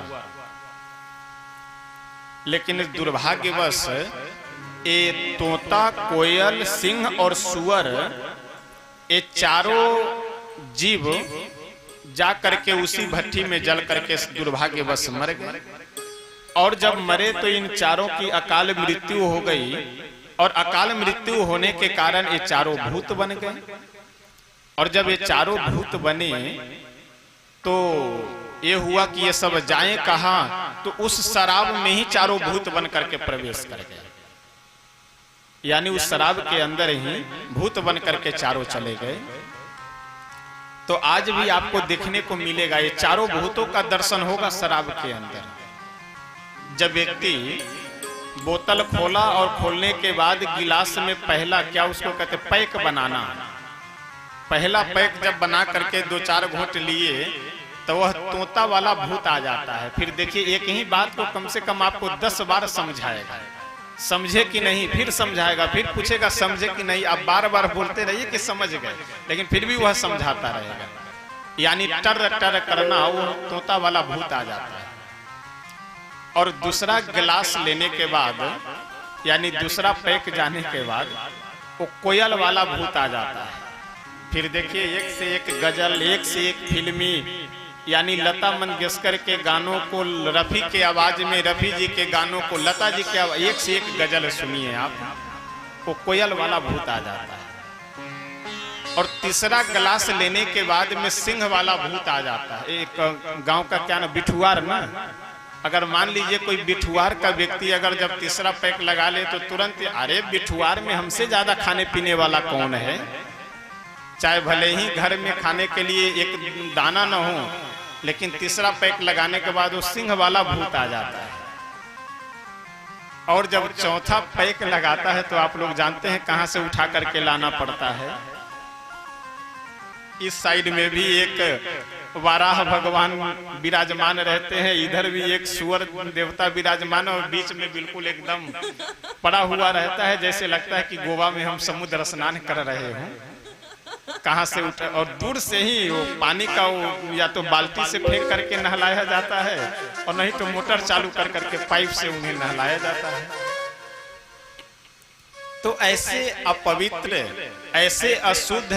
लेकिन दुर्भाग्यवश ये तोता, कोयल, सिंह और सुअर, ये चारों जीव जा करके उसी भट्टी में जल करके दुर्भाग्यवश मर गए। और जब मरे तो इन चारों की अकाल मृत्यु हो गई, और अकाल मृत्यु होने के कारण ये चारों भूत बन गए। और जब ये चारों भूत बने तो ये हुआ कि ये सब जाएं कहां, तो उस शराब में ही चारों भूत बन करके प्रवेश कर गए, यानी उस शराब के अंदर ही भूत बन करके चारों चले गए। तो आज भी आपको देखने को मिलेगा, ये चारों भूतों का दर्शन होगा शराब के अंदर। जब व्यक्ति बोतल खोला और खोलने के बाद गिलास में पहला, क्या उसको कहते, पैक बनाना, पहला पैक जब बना करके 2-4 घूंट लिए तो वह तोता वाला भूत आ जाता है। फिर देखिए एक ही बात को कम से कम आपको 10 बार समझाएगा, समझे कि नहीं, फिर समझाएगा, फिर पूछेगा समझे कि नहीं। आप बार बार बोलते रहिए कि समझ गए, लेकिन फिर भी वह समझाता रहेगा, यानी टर टर करना, वो तोता वाला भूत आ जाता है। और दूसरा गिलास लेने के बाद, यानी दूसरा पैक जाने के बाद, वो कोयल वाला भूत आ जाता है। फिर देखिए एक से एक गजल, एक से एक फिल्मी, यानी लता मंगेशकर के गानों को रफी के आवाज में, रफी जी के गानों को लता जी के आवाज, एक से एक गजल सुनिए आप, वो कोयल वाला भूत आ जाता है। और तीसरा गिलास लेने के बाद में सिंह वाला भूत आ जाता है। एक गांव का क्या ना, बिठुआर ना, अगर मान लीजिए कोई बिठुआर का व्यक्ति अगर जब तीसरा पैक लगा ले तो तुरंत, अरे बिठुआर में हमसे ज्यादा खाने पीने वाला कौन है, चाहे भले ही घर में खाने के लिए एक दाना न हो, लेकिन तीसरा पैक लगाने के बाद वो सिंह वाला भूत आ जाता है। और जब चौथा पैक लगाता है तो आप लोग जानते हैं कहां से उठा करके लाना पड़ता है। इस साइड में भी एक वाराह भगवान विराजमान रहते हैं, इधर भी एक सुअर देवता विराजमान, और बीच में बिल्कुल एकदम पड़ा हुआ रहता है, जैसे लगता है कि गोवा में हम समुद्र स्नान कर रहे हों। कहां से उठा, और दूर से ही वो पानी का वो या तो बाल्टी से फेंक करके नहलाया जाता है, और नहीं तो मोटर चालू कर करके पाइप से उन्हें नहलाया जाता है। तो ऐसे अपवित्र, ऐसे अशुद्ध,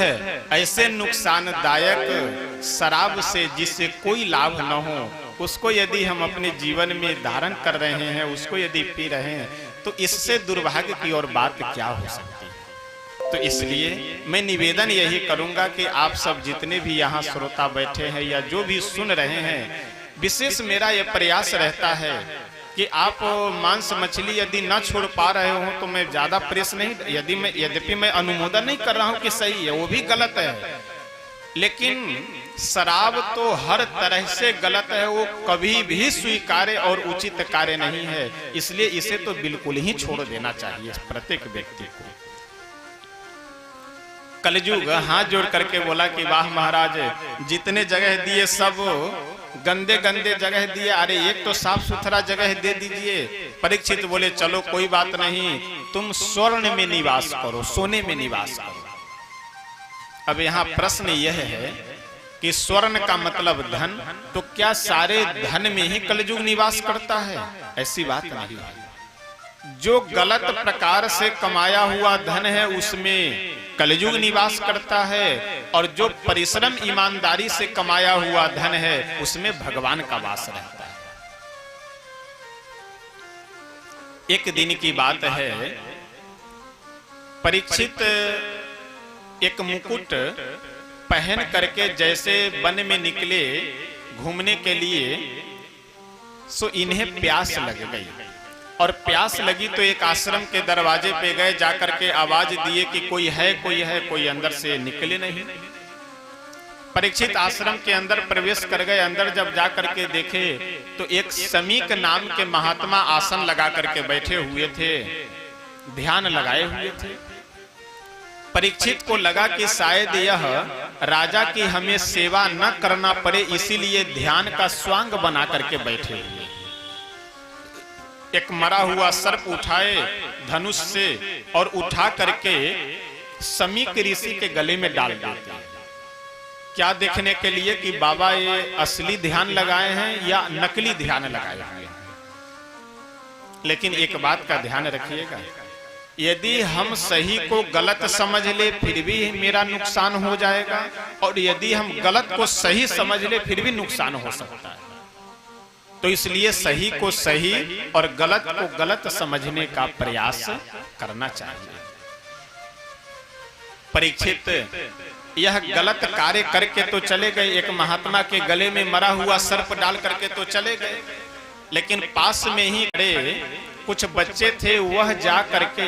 ऐसे नुकसानदायक शराब से जिससे कोई लाभ न हो, उसको यदि हम अपने जीवन में धारण कर रहे हैं, उसको यदि पी रहे हैं, तो इससे दुर्भाग्य की और बात क्या हो सकती है। तो इसलिए मैं निवेदन यही करूंगा कि आप सब जितने भी यहाँ श्रोता बैठे हैं या जो भी सुन रहे हैं, विशेष मेरा यह प्रयास रहता है कि आप मांस मछली यदि न छोड़ पा रहे हो तो मैं ज्यादा प्रेस नहीं, यद्यपि मैं अनुमोदन नहीं कर रहा हूं कि सही है, वो भी गलत है, लेकिन शराब तो हर तरह से गलत है, वो कभी भी स्वीकार्य और उचित कार्य नहीं है। इसलिए इसे तो बिल्कुल ही छोड़ देना चाहिए प्रत्येक व्यक्ति को। कलयुग हाथ जोड़ करके बोला कि वाह महाराज, जितने जगह दिए सब गंदे गंदे जगह दिए, अरे एक तो साफ सुथरा जगह दे दीजिए। परीक्षित बोले चलो कोई बात नहीं, तुम स्वर्ण में निवास करो, सोने में निवास करो। अब यहाँ प्रश्न यह है कि स्वर्ण का मतलब धन, तो क्या सारे धन में ही कलयुग निवास करता है? ऐसी बात नहीं है। जो गलत प्रकार से कमाया हुआ धन है उसमें कलयुग निवास करता है, और जो परिश्रम ईमानदारी से कमाया हुआ धन है उसमें भगवान का वास रहता है। एक दिन की बात है, परीक्षित एक मुकुट पहन करके जैसे वन में निकले घूमने के लिए, सो इन्हें प्यास लग गई, और प्यास लगी तो एक आश्रम के दरवाजे पे गए, जाकर के आवाज दिए कि कोई है, कोई है, कोई अंदर से निकले नहीं। परीक्षित आश्रम के अंदर प्रवेश कर गए। अंदर जब जाकर के देखे तो एक समीक नाम के महात्मा आसन लगा करके बैठे हुए थे, ध्यान लगाए हुए थे। परीक्षित को लगा कि शायद यह राजा की हमें सेवा न करना पड़े, इसीलिए ध्यान का स्वांग बना करके बैठे हुए। एक मरा हुआ सर्प उठाए धनुष से और उठा करके समीक ऋषि के गले में डाल देते हैं। क्या देखने के लिए कि बाबा ये असली ध्यान लगाए हैं या नकली ध्यान लगाए हुए हैं। लेकिन एक बात का ध्यान रखिएगा, यदि हम सही को गलत समझ ले फिर भी मेरा नुकसान हो जाएगा, और यदि हम गलत को सही समझ ले फिर भी नुकसान हो सकता है। तो इसलिए सही को सही और गलत को गलत समझने का प्रयास करना चाहिए। परीक्षित यह गलत कार्य करके तो चले गए, एक महात्मा के गले में मरा हुआ सर्प डाल करके तो चले गए, लेकिन पास में ही खड़े कुछ बच्चे थे, वह जा करके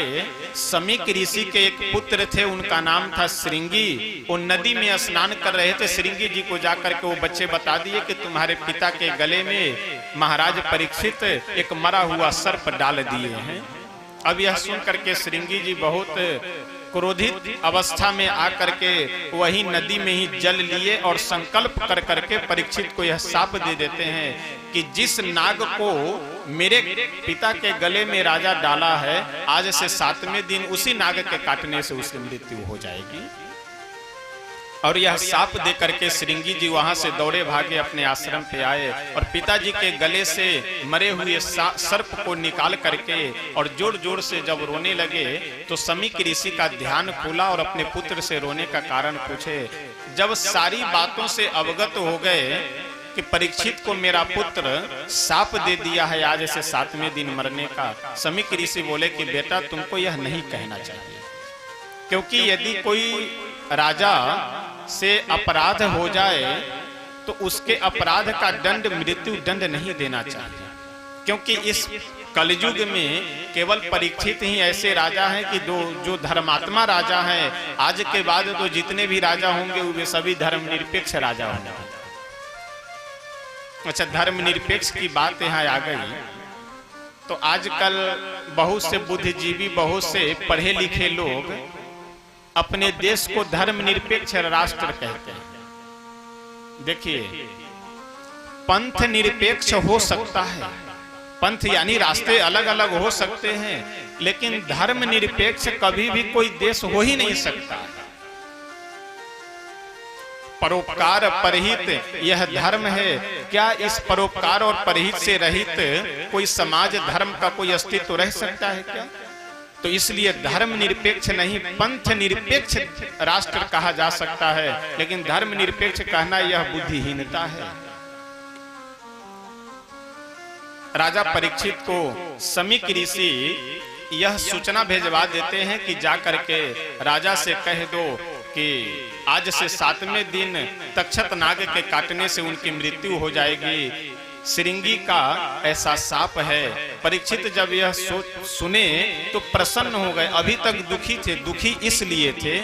समीक ऋषि के एक पुत्र थे, उनका नाम था श्रृंगी। वो नदी में स्नान कर रहे थे। श्रृंगी जी को जा करके वो बच्चे बता दिए कि तुम्हारे पिता के गले में महाराज परीक्षित एक मरा हुआ सर्प डाल दिए हैं। अब यह सुन करके श्रृंगी जी बहुत क्रोधित अवस्था में आकर के वही नदी में ही जल लिए और संकल्प कर करके परीक्षित को यह शाप दे देते हैं कि जिस नाग को मेरे पिता के गले में राजा डाला है, आज से 7वें दिन उसी नाग के काटने से उसकी मृत्यु हो जाएगी। और यह शाप दे करके श्रृंगी जी वहां से दौड़े भागे अपने आश्रम पे आए और पिताजी के गले से मरे हुए सर्प को निकाल करके और जोर जोर से जब रोने लगे तो समीक ऋषि का ध्यान खुला और अपने पुत्र से रोने का कारण पूछे। जब सारी बातों से अवगत हो गए कि परीक्षित को मेरा पुत्र शाप दे दिया है आज से 7वें दिन मरने का, समीक ऋषि बोले कि बेटा तुमको यह नहीं कहना चाहिए, क्योंकि यदि कोई राजा से अपराध हो जाए तो उसके अपराध का दंड मृत्यु दंड नहीं देना चाहिए, क्योंकि इस कलयुग में केवल परीक्षित ही ऐसे राजा हैं कि जो धर्मात्मा राजा हैं। आज के बाद तो जितने भी राजा होंगे वे सभी धर्मनिरपेक्ष राजा होंगे। अच्छा, धर्मनिरपेक्ष की बात यहाँ आ गई तो आजकल बहुत से बुद्धिजीवी, बहुत से पढ़े लिखे लोग अपने देश को धर्मनिरपेक्ष राष्ट्र कहते हैं। देखिए, पंथ निरपेक्ष हो सकता है, पंथ यानी रास्ते अलग अलग हो सकते हैं, लेकिन धर्म निरपेक्ष कभी भी कोई देश हो ही नहीं सकता। परोपकार परहित यह धर्म है। क्या इस परोपकार और परहित से रहित कोई समाज धर्म का कोई अस्तित्व रह सकता है क्या? तो इसलिए धर्म निरपेक्ष नहीं, पंथ निरपेक्ष राष्ट्र कहा जा सकता है, लेकिन धर्म निरपेक्ष कहना यह बुद्धिहीनता है। राजा परीक्षित को समीक ऋषि यह सूचना भेजवा देते हैं कि जाकर के राजा से कह दो कि आज से 7वें दिन तक्षक नाग के काटने से उनकी मृत्यु हो जाएगी। श्रृंगी का ऐसा शाप है। परीक्षित जब यह सुने तो प्रसन्न हो गए। अभी तक दुखी थे। दुखी इसलिए थे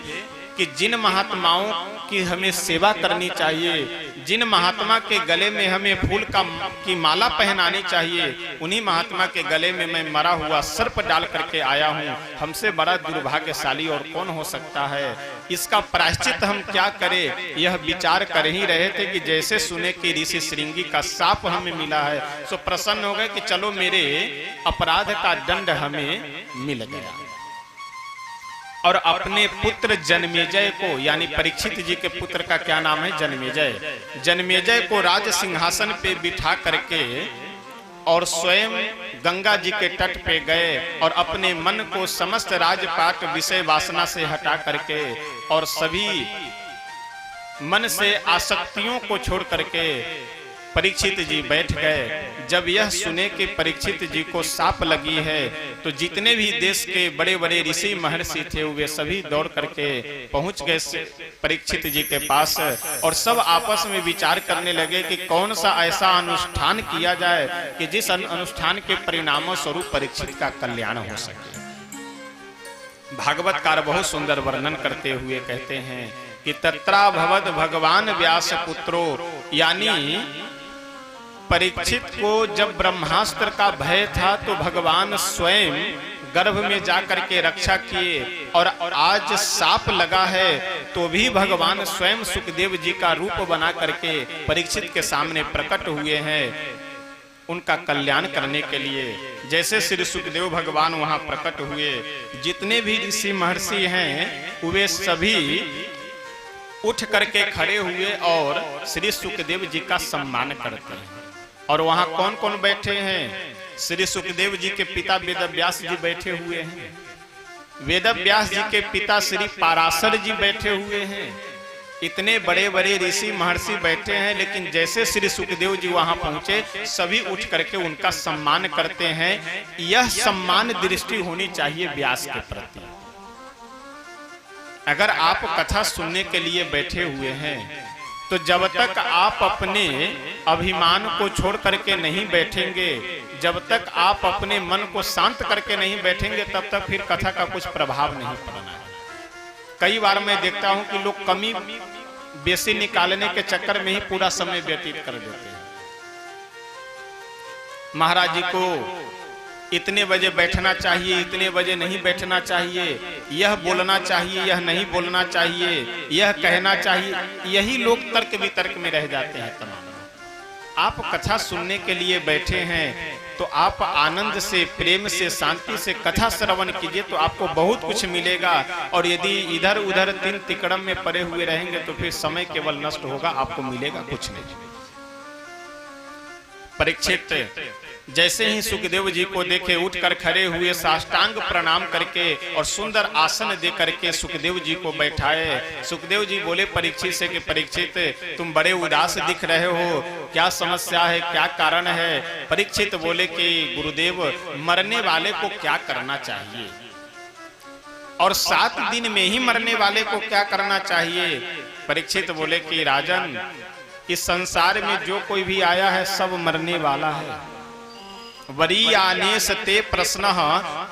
कि जिन महात्माओं की हमें सेवा करनी चाहिए, जिन महात्मा के गले में हमें फूल की माला पहनानी चाहिए, उन्हीं महात्मा के गले में मैं मरा हुआ सर्प डाल करके आया हूँ। हमसे बड़ा दुर्भाग्यशाली और कौन हो सकता है? इसका प्रायश्चित हम क्या करें, यह विचार कर ही रहे थे कि जैसे सुने कि ऋषि श्रृंगी का शाप हमें मिला है, सो प्रसन्न हो गए कि चलो मेरे अपराध का दंड हमें मिल गया। और अपने पुत्र जन्मेजय को, यानी परीक्षित जी के पुत्र का क्या नाम है? जन्मेजय। जन्मेजय को राज सिंहासन पे बिठा करके और स्वयं गंगा जी के तट पे गए और अपने मन को समस्त राजपाट विषय वासना से हटा करके और सभी मन से आसक्तियों को छोड़ करके परीक्षित जी बैठ गए। जब यह सुने कि परीक्षित जी को शाप लगी है तो जितने भी देश के बड़े बड़े ऋषि महर्षि थे वे सभी दौड़ करके पहुंच गए परीक्षित जी के पास और सब आपस में विचार करने लगे कि कौन सा ऐसा अनुष्ठान किया जाए कि जिस अनुष्ठान के परिणामों स्वरूप परीक्षित का कल्याण हो सके। भागवतकार बहुत सुंदर वर्णन करते हुए कहते हैं कि तत्रा भवद भगवान व्यास पुत्रो, यानी परीक्षित को जब ब्रह्मास्त्र का भय था तो भगवान स्वयं गर्भ में जाकर के रक्षा किए, और आज साप लगा है तो भी भगवान स्वयं सुखदेव जी का रूप बना करके परीक्षित के सामने प्रकट हुए हैं उनका कल्याण करने के लिए। जैसे श्री सुखदेव भगवान वहां प्रकट हुए, जितने भी ऋषि महर्षि हैं वे सभी उठ करके खड़े हुए और श्री सुखदेव जी का सम्मान करते हैं। और वहां कौन कौन बैठे हैं? श्री सुखदेव जी के पिता वेदव्यास जी बैठे हुए हैं, वेदव्यास जी के पिता श्री पाराशर जी बैठे हुए हैं। इतने बड़े बड़े ऋषि महर्षि बैठे हैं, लेकिन जैसे श्री सुखदेव जी वहां पहुंचे सभी उठ करके उनका सम्मान करते हैं। यह सम्मान दृष्टि होनी चाहिए व्यास के प्रति। अगर आप कथा सुनने के लिए बैठे हुए हैं तो जब तक आप अपने अभिमान को छोड़ करके नहीं बैठेंगे, जब तक आप अपने मन को शांत करके नहीं बैठेंगे, तब तक फिर कथा का कुछ प्रभाव नहीं पड़ना है। कई बार मैं देखता हूं कि लोग कमी बेसी निकालने के चक्कर में ही पूरा समय व्यतीत कर देते हैं। महाराज जी को इतने बजे बैठना चाहिए, इतने बजे नहीं बैठना चाहिए, यह बोलना चाहिए, यह नहीं बोलना चाहिए, यह कहना चाहिए, यही लोग तर्क वितर्क में रह जाते हैं तमाम। आप कथा सुनने के लिए बैठे हैं तो आप आनंद से, प्रेम से, शांति से कथा श्रवण कीजिए तो आपको बहुत कुछ मिलेगा। और यदि इधर उधर तीन तिकड़म में पड़े हुए रहेंगे तो फिर समय केवल नष्ट होगा, आपको मिलेगा कुछ नहीं। परीक्षित जैसे ही सुखदेव जी को देखे उठकर खड़े हुए, साष्टांग प्रणाम करके और सुंदर आसन दे करके सुखदेव जी को बैठाए। सुखदेव जी बोले परीक्षित से कि परीक्षित तुम बड़े उदास दिख रहे हो, क्या समस्या है, क्या कारण है? परीक्षित बोले कि गुरुदेव मरने वाले को क्या करना चाहिए, और 7 दिन में ही मरने वाले को क्या करना चाहिए? परीक्षित बोले कि राजन, इस संसार में जो कोई भी आया है सब मरने वाला है। वरीयानेश ते प्रश्न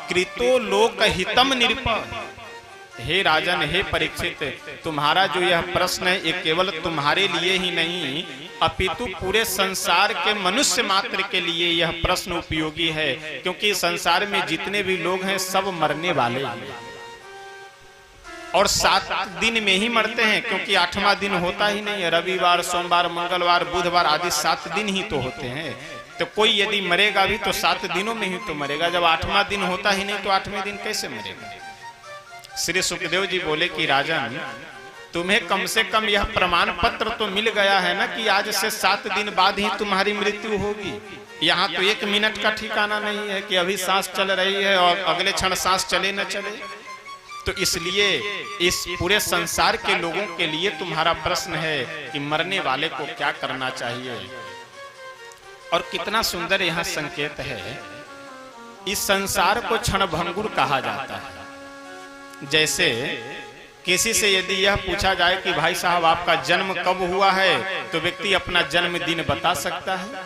कृतो लोक हितम निरप। हे राजन, हे परीक्षित, तुम्हारा जो यह प्रश्न है ये केवल तुम्हारे लिए ही नहीं अपितु पूरे संसार के मनुष्य मात्र के लिए यह प्रश्न उपयोगी है, क्योंकि संसार में जितने भी लोग हैं सब मरने वाले हैं और 7 दिन में ही मरते हैं, क्योंकि 8वां दिन होता ही नहीं है। रविवार, सोमवार, मंगलवार, बुधवार आदि 7 दिन ही तो होते हैं। तो कोई यदि मरेगा भी तो 7 दिनों में ही तो मरेगा। जब 8वां दिन होता ही नहीं तो 8वें दिन कैसे मरेगा? श्री सुखदेव जी बोले कि राजन, तुम्हें कम से कम यह प्रमाण पत्र तो मिल गया है ना कि आज से 7 दिन बाद ही तुम्हारी मृत्यु होगी। यहाँ तो 1 मिनट का ठिकाना नहीं है कि अभी सांस चल रही है और अगले क्षण सांस चले न चले। तो इसलिए इस पूरे संसार के लोगों के लिए तुम्हारा प्रश्न है कि मरने वाले को क्या करना चाहिए। और कितना सुंदर यहाँ संकेत है। इस संसार को क्षणभंगुर कहा जाता है। जैसे किसी से यदि यह पूछा जाए कि भाई साहब आपका जन्म कब हुआ है, तो व्यक्ति अपना जन्मदिन बता सकता है।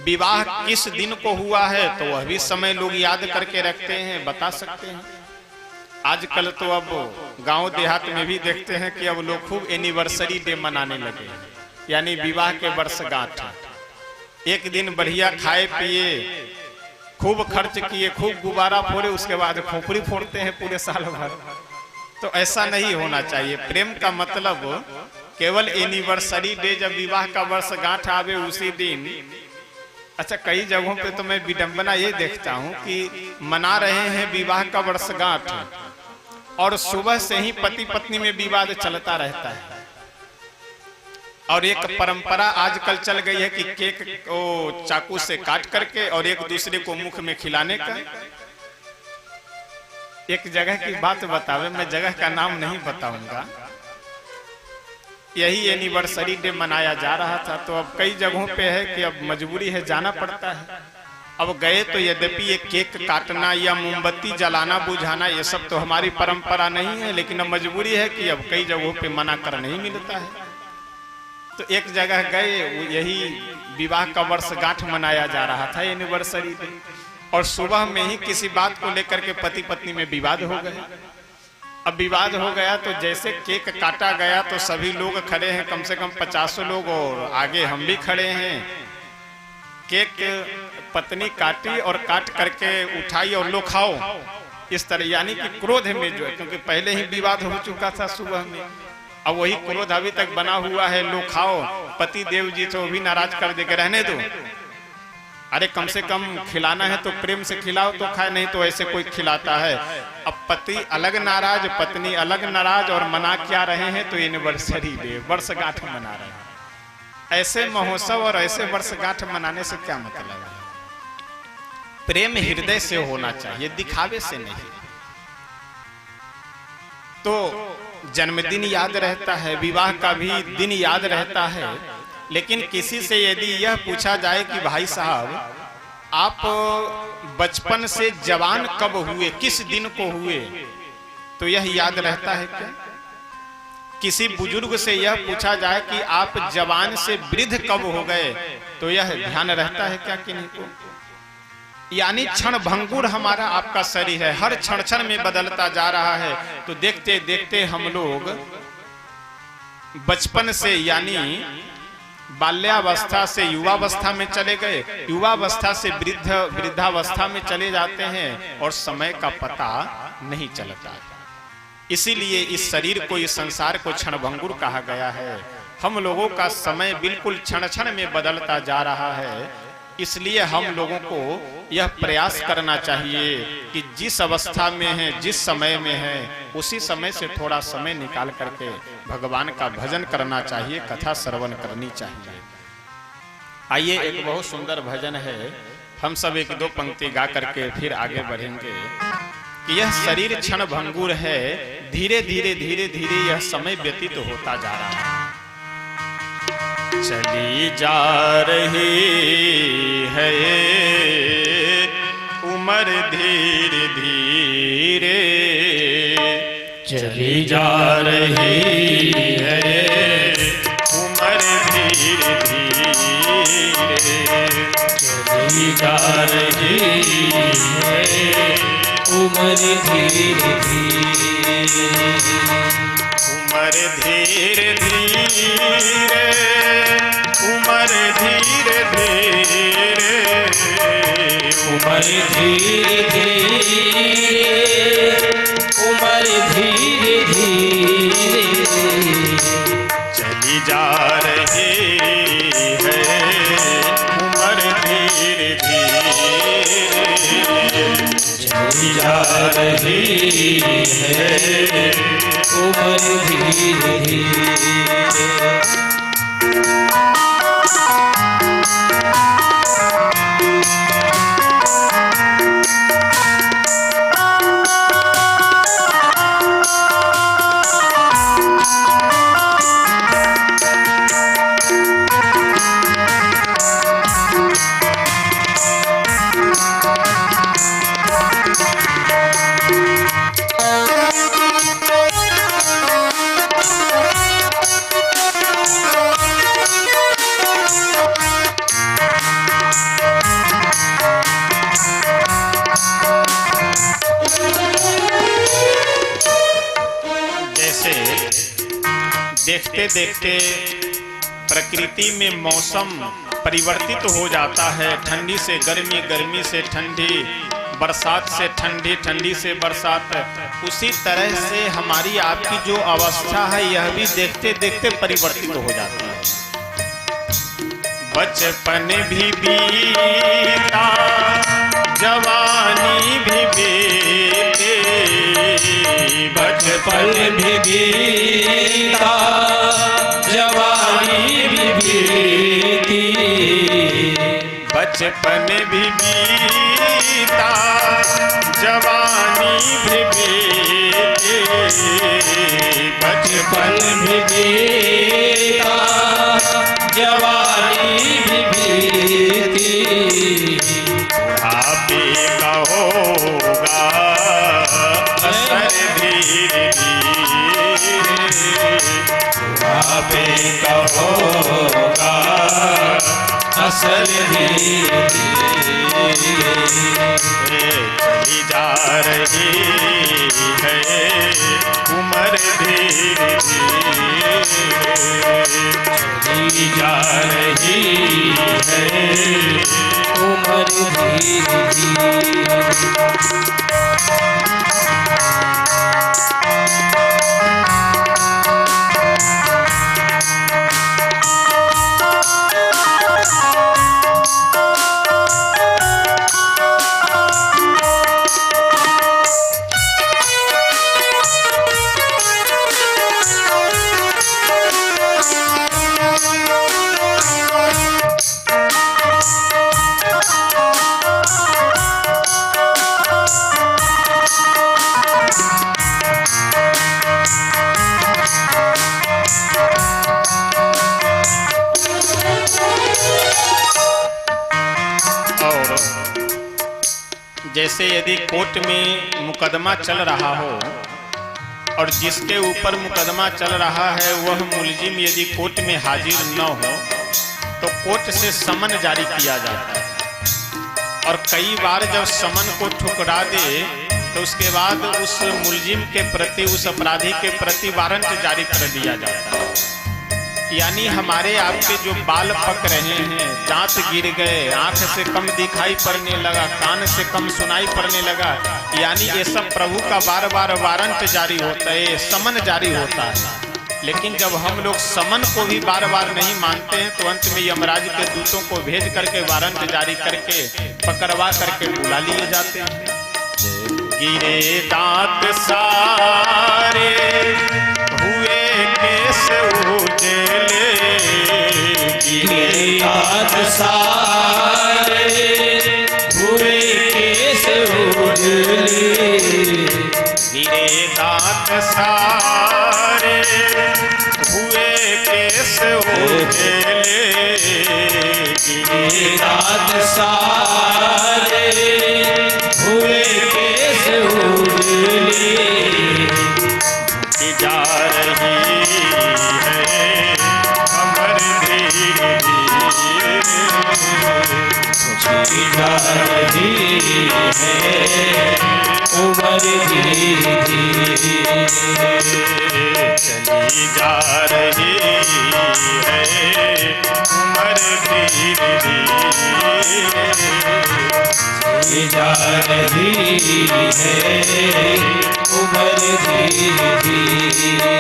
विवाह किस दिन को हुआ है तो वह भी समय लोग याद करके रखते हैं, बता सकते हैं। आजकल तो अब गांव देहात में भी देखते हैं कि अब लोग खूब एनिवर्सरी डे मनाने लगे, यानी विवाह के वर्षगांठ। एक दिन बढ़िया खाए पिए, खूब खर्च किए, खूब गुब्बारा फोड़े, उसके बाद खोपड़ी फोड़ते हैं पूरे साल भर। तो ऐसा नहीं होना चाहिए। प्रेम का मतलब केवल एनिवर्सरी डे, जब विवाह का वर्षगांठ आवे उसी दिन। अच्छा, कई जगहों पे तो मैं विडंबना ये देखता हूँ कि मना रहे हैं विवाह का वर्षगांठ और सुबह से ही पति पत्नी में विवाद चलता रहता है। और एक परंपरा आजकल चल गई है कि केक को चाकू से काट करके और एक दूसरे को मुख में खिलाने का। एक जगह की बात बतावे, मैं जगह का नाम नहीं बताऊंगा, यही एनिवर्सरी डे मनाया जा रहा था। तो अब कई जगहों पे है कि अब मजबूरी है, जाना पड़ता है। अब गए तो यद्यपि ये केक काटना या मोमबत्ती जलाना बुझाना ये सब तो हमारी परंपरा नहीं है, लेकिन अब मजबूरी है कि अब कई जगहों पे मना कर नहीं मिलता है। तो एक जगह गए, यही विवाह का वर्षगांठ मनाया जा रहा था, एनिवर्सरी डे, और सुबह में ही किसी बात को लेकर के पति पत्नी में विवाद हो गया। अब विवाद हो गया तो जैसे केक काटा गया तो सभी लोग खड़े हैं, कम से कम 50 लोग, और आगे हम भी खड़े हैं। केक पत्नी काटी और काट करके उठाई और लो खाओ, इस तरह, यानी कि क्रोध में जो है, क्योंकि पहले ही विवाद हो चुका था सुबह में, अब वही क्रोध अभी तक बना हुआ है, लो खाओ। पति देव जी तो भी नाराज कर देके रहने दो, अरे कम से कम खिलाना है तो प्रेम से खिलाओ तो खाए, नहीं तो ऐसे कोई खिलाता है। अब पति अलग नाराज, पत्नी अलग नाराज, और मना क्या रहे हैं, तो एनिवर्सरी डे, वर्षगांठ मना रहे हैं। ऐसे महोत्सव और ऐसे वर्षगांठ मनाने से क्या मतलब है? प्रेम हृदय से होना चाहिए, दिखावे से नहीं। तो जन्मदिन याद रहता है, विवाह का भी दिन याद रहता है, लेकिन किसी से यदि यह पूछा जाए कि भाई साहब आप बचपन से जवान कब हुए, किस दिन को हुए, तो यह याद रहता है क्या? किसी बुजुर्ग से यह पूछा जाए कि आप जवान से वृद्ध कब हो गए, तो यह ध्यान रहता है क्या कि नहीं? यानी क्षण भंगुर हमारा आपका शरीर है, हर क्षण क्षण में बदलता जा रहा है। तो देखते देखते हम लोग बचपन से यानी बाल्यावस्था से युवावस्था में चले गए, युवावस्था से वृद्धावस्था में चले जाते हैं, और समय का पता नहीं चलता। इसीलिए इस शरीर को, इस संसार को क्षणभंगुर कहा गया है। हम लोगों का समय बिल्कुल क्षण क्षण में बदलता जा रहा है। इसलिए हम लोगों को यह प्रयास करना चाहिए कि जिस अवस्था में है, जिस समय में है, उसी समय से थोड़ा समय निकाल करके भगवान का भजन करना चाहिए, कथा श्रवण करनी चाहिए। आइए, एक बहुत सुंदर भजन है, हम सब एक दो पंक्ति गा करके फिर आगे बढ़ेंगे। कि यह शरीर क्षण भंगुर है, धीरे धीरे धीरे धीरे यह समय व्यतीत होता जा रहा है। चली जा रही है उम्र धीरे धीरे, चली जा रही है उम्र धीरे धीरे, चली जा रही है उम्र धीरे धीरे, उम्र धीरे धीरे, उम्र धीरे धीरे, उम्र धीरे धीरे, उम्र धीरे धीरे, चली जा रही है उम्र धीरे धीरे, चली जा रही है उम्र धीरे धीरे। देखते देखते प्रकृति में मौसम परिवर्तित हो जाता है, ठंडी से गर्मी, गर्मी से ठंडी, बरसात से ठंडी, ठंडी से बरसात। उसी तरह से हमारी आपकी जो अवस्था है यह भी देखते देखते परिवर्तित हो जाती है। बचपन भी बीता, जवानी भी बीते, बचपन भी बीता, जवानी भी बीती, बचपन भी बीता, जवानी भी बीती, बचपन भी बीता, जवानी भी बीती, बुढ़ापे का होगा असर धीरे धीरे, बुढ़ापे का होगा असर धीरे धीरे, चली जा रही है उम्र धीरे धीरे, चली जा रही है जैसे यदि कोर्ट में मुकदमा चल रहा हो और जिसके ऊपर मुकदमा चल रहा है वह मुलजिम यदि कोर्ट में हाजिर न हो तो कोर्ट से समन जारी किया जाता है। और कई बार जब समन को ठुकरा दे तो उसके बाद उस मुलजिम के प्रति, उस अपराधी के प्रति वारंट जारी कर दिया जाता है। यानी हमारे आपके जो बाल पक रहे हैं, दांत गिर गए, आंख से कम दिखाई पड़ने लगा, कान से कम सुनाई पड़ने लगा, यानी ये सब प्रभु का बार बार वारंट जारी होता है, समन जारी होता है। लेकिन जब हम लोग समन को भी बार बार नहीं मानते हैं तो अंत में यमराज के दूतों को भेज करके वारंट जारी करके पकड़वा करके बुला लिए जाते हैं। गिरे दांत सारे हुए केस उजले, गिरे दांत सारे हुए केस उजले, गिरे दांत सारे हुए केस उजले, गिरे दांत सारे हुए केस उजले, जा रही है अमर धीरे धीरे जा रही है उमर धीरे धीरे, चली जा रही है उमर धीरे धीरे, जा रही है उमर धीरे धीरे।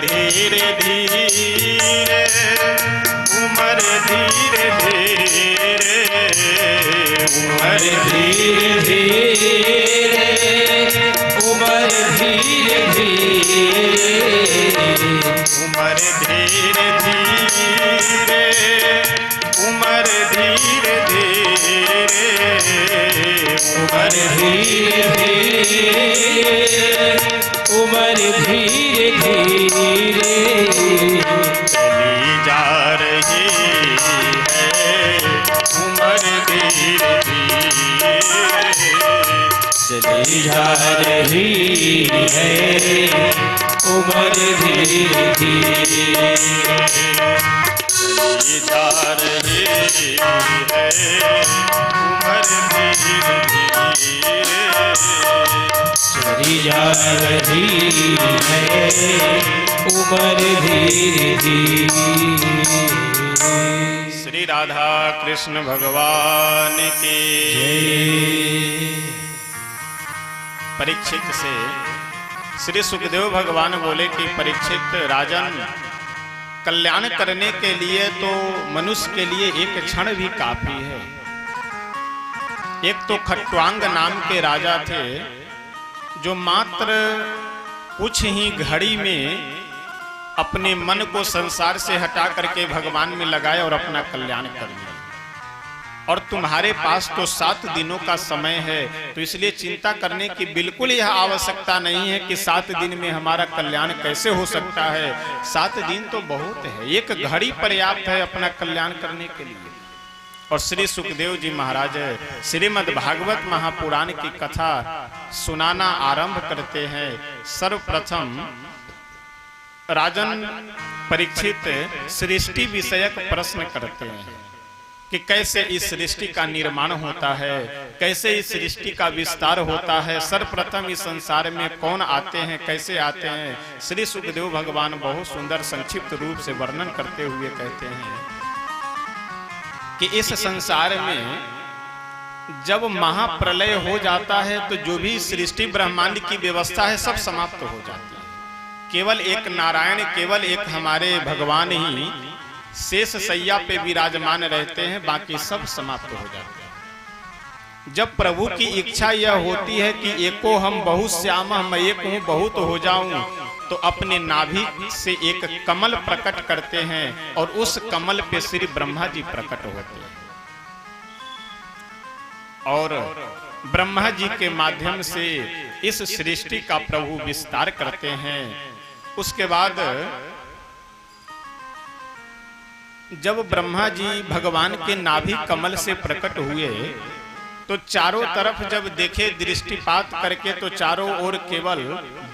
धीरे धीरे उमर धीरे धीरे, उमर धीरे धीरे उमर धीरे धीरे, उमर धीरे धीरे उमर धीरे धीरे, उमर धीरे धीरे उमर धीरे धीरे, चली जा रही है उमर धीरे धीरे, चली जा रही है उमर धीरे धीरे, चली जा रही है उमर धीरे धीरे, चली जा रही है उमर धीरे धीरे। श्री राधा कृष्ण भगवान की परीक्षित से श्री सुखदेव भगवान बोले कि परीक्षित राजन, कल्याण करने के लिए तो मनुष्य के लिए एक क्षण भी काफी है। एक तो खट्वांग नाम के राजा थे जो मात्र कुछ ही घड़ी में अपने मन को संसार से हटा करके भगवान में लगाए और अपना कल्याण कर लिया। और तुम्हारे पास तो 7 दिनों का समय है, तो इसलिए चिंता करने की बिल्कुल यह आवश्यकता नहीं है कि 7 दिन में हमारा कल्याण कैसे हो सकता है। 7 दिन तो बहुत है, एक घड़ी पर्याप्त है अपना कल्याण करने के लिए। और श्री सुखदेव जी महाराज श्रीमद् भागवत महापुराण की कथा सुनाना आरंभ करते हैं। सर्वप्रथम राजन परीक्षित सृष्टि विषयक प्रश्न करते हैं कि कैसे इस सृष्टि का निर्माण होता है, कैसे इस सृष्टि का विस्तार होता है, सर्वप्रथम इस संसार में कौन आते हैं, कैसे आते हैं। श्री सुखदेव भगवान बहुत सुंदर संक्षिप्त रूप से वर्णन करते हुए कहते हैं कि इस संसार में जब महाप्रलय हो जाता है तो जो भी सृष्टि ब्रह्मांड की व्यवस्था है सब समाप्त हो जाती है। केवल एक नारायण, केवल एक हमारे भगवान ही शेष सैया पे विराजमान रहते हैं, बाकी सब समाप्त हो जाते हैं। जब प्रभु की इच्छा यह होती है कि एको हम बहुत श्याम, मैं एक हूँ बहुत हो जाऊं, तो अपने नाभि से एक कमल प्रकट करते हैं और उस कमल पे श्री ब्रह्मा जी प्रकट होते हैं और ब्रह्मा जी के माध्यम से इस सृष्टि का प्रभु विस्तार करते हैं। उसके बाद जब ब्रह्मा जी भगवान के नाभि कमल से प्रकट हुए तो चारों तरफ जब देखे दृष्टिपात करके तो चारों ओर केवल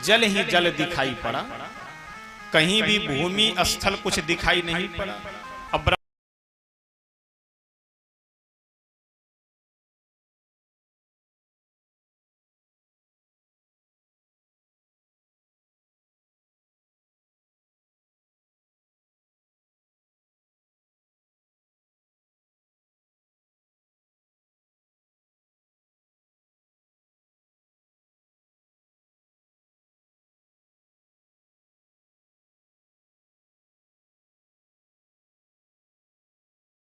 जल ही जल दिखाई पड़ा, कहीं भी भूमि स्थल कुछ दिखाई नहीं पड़ा।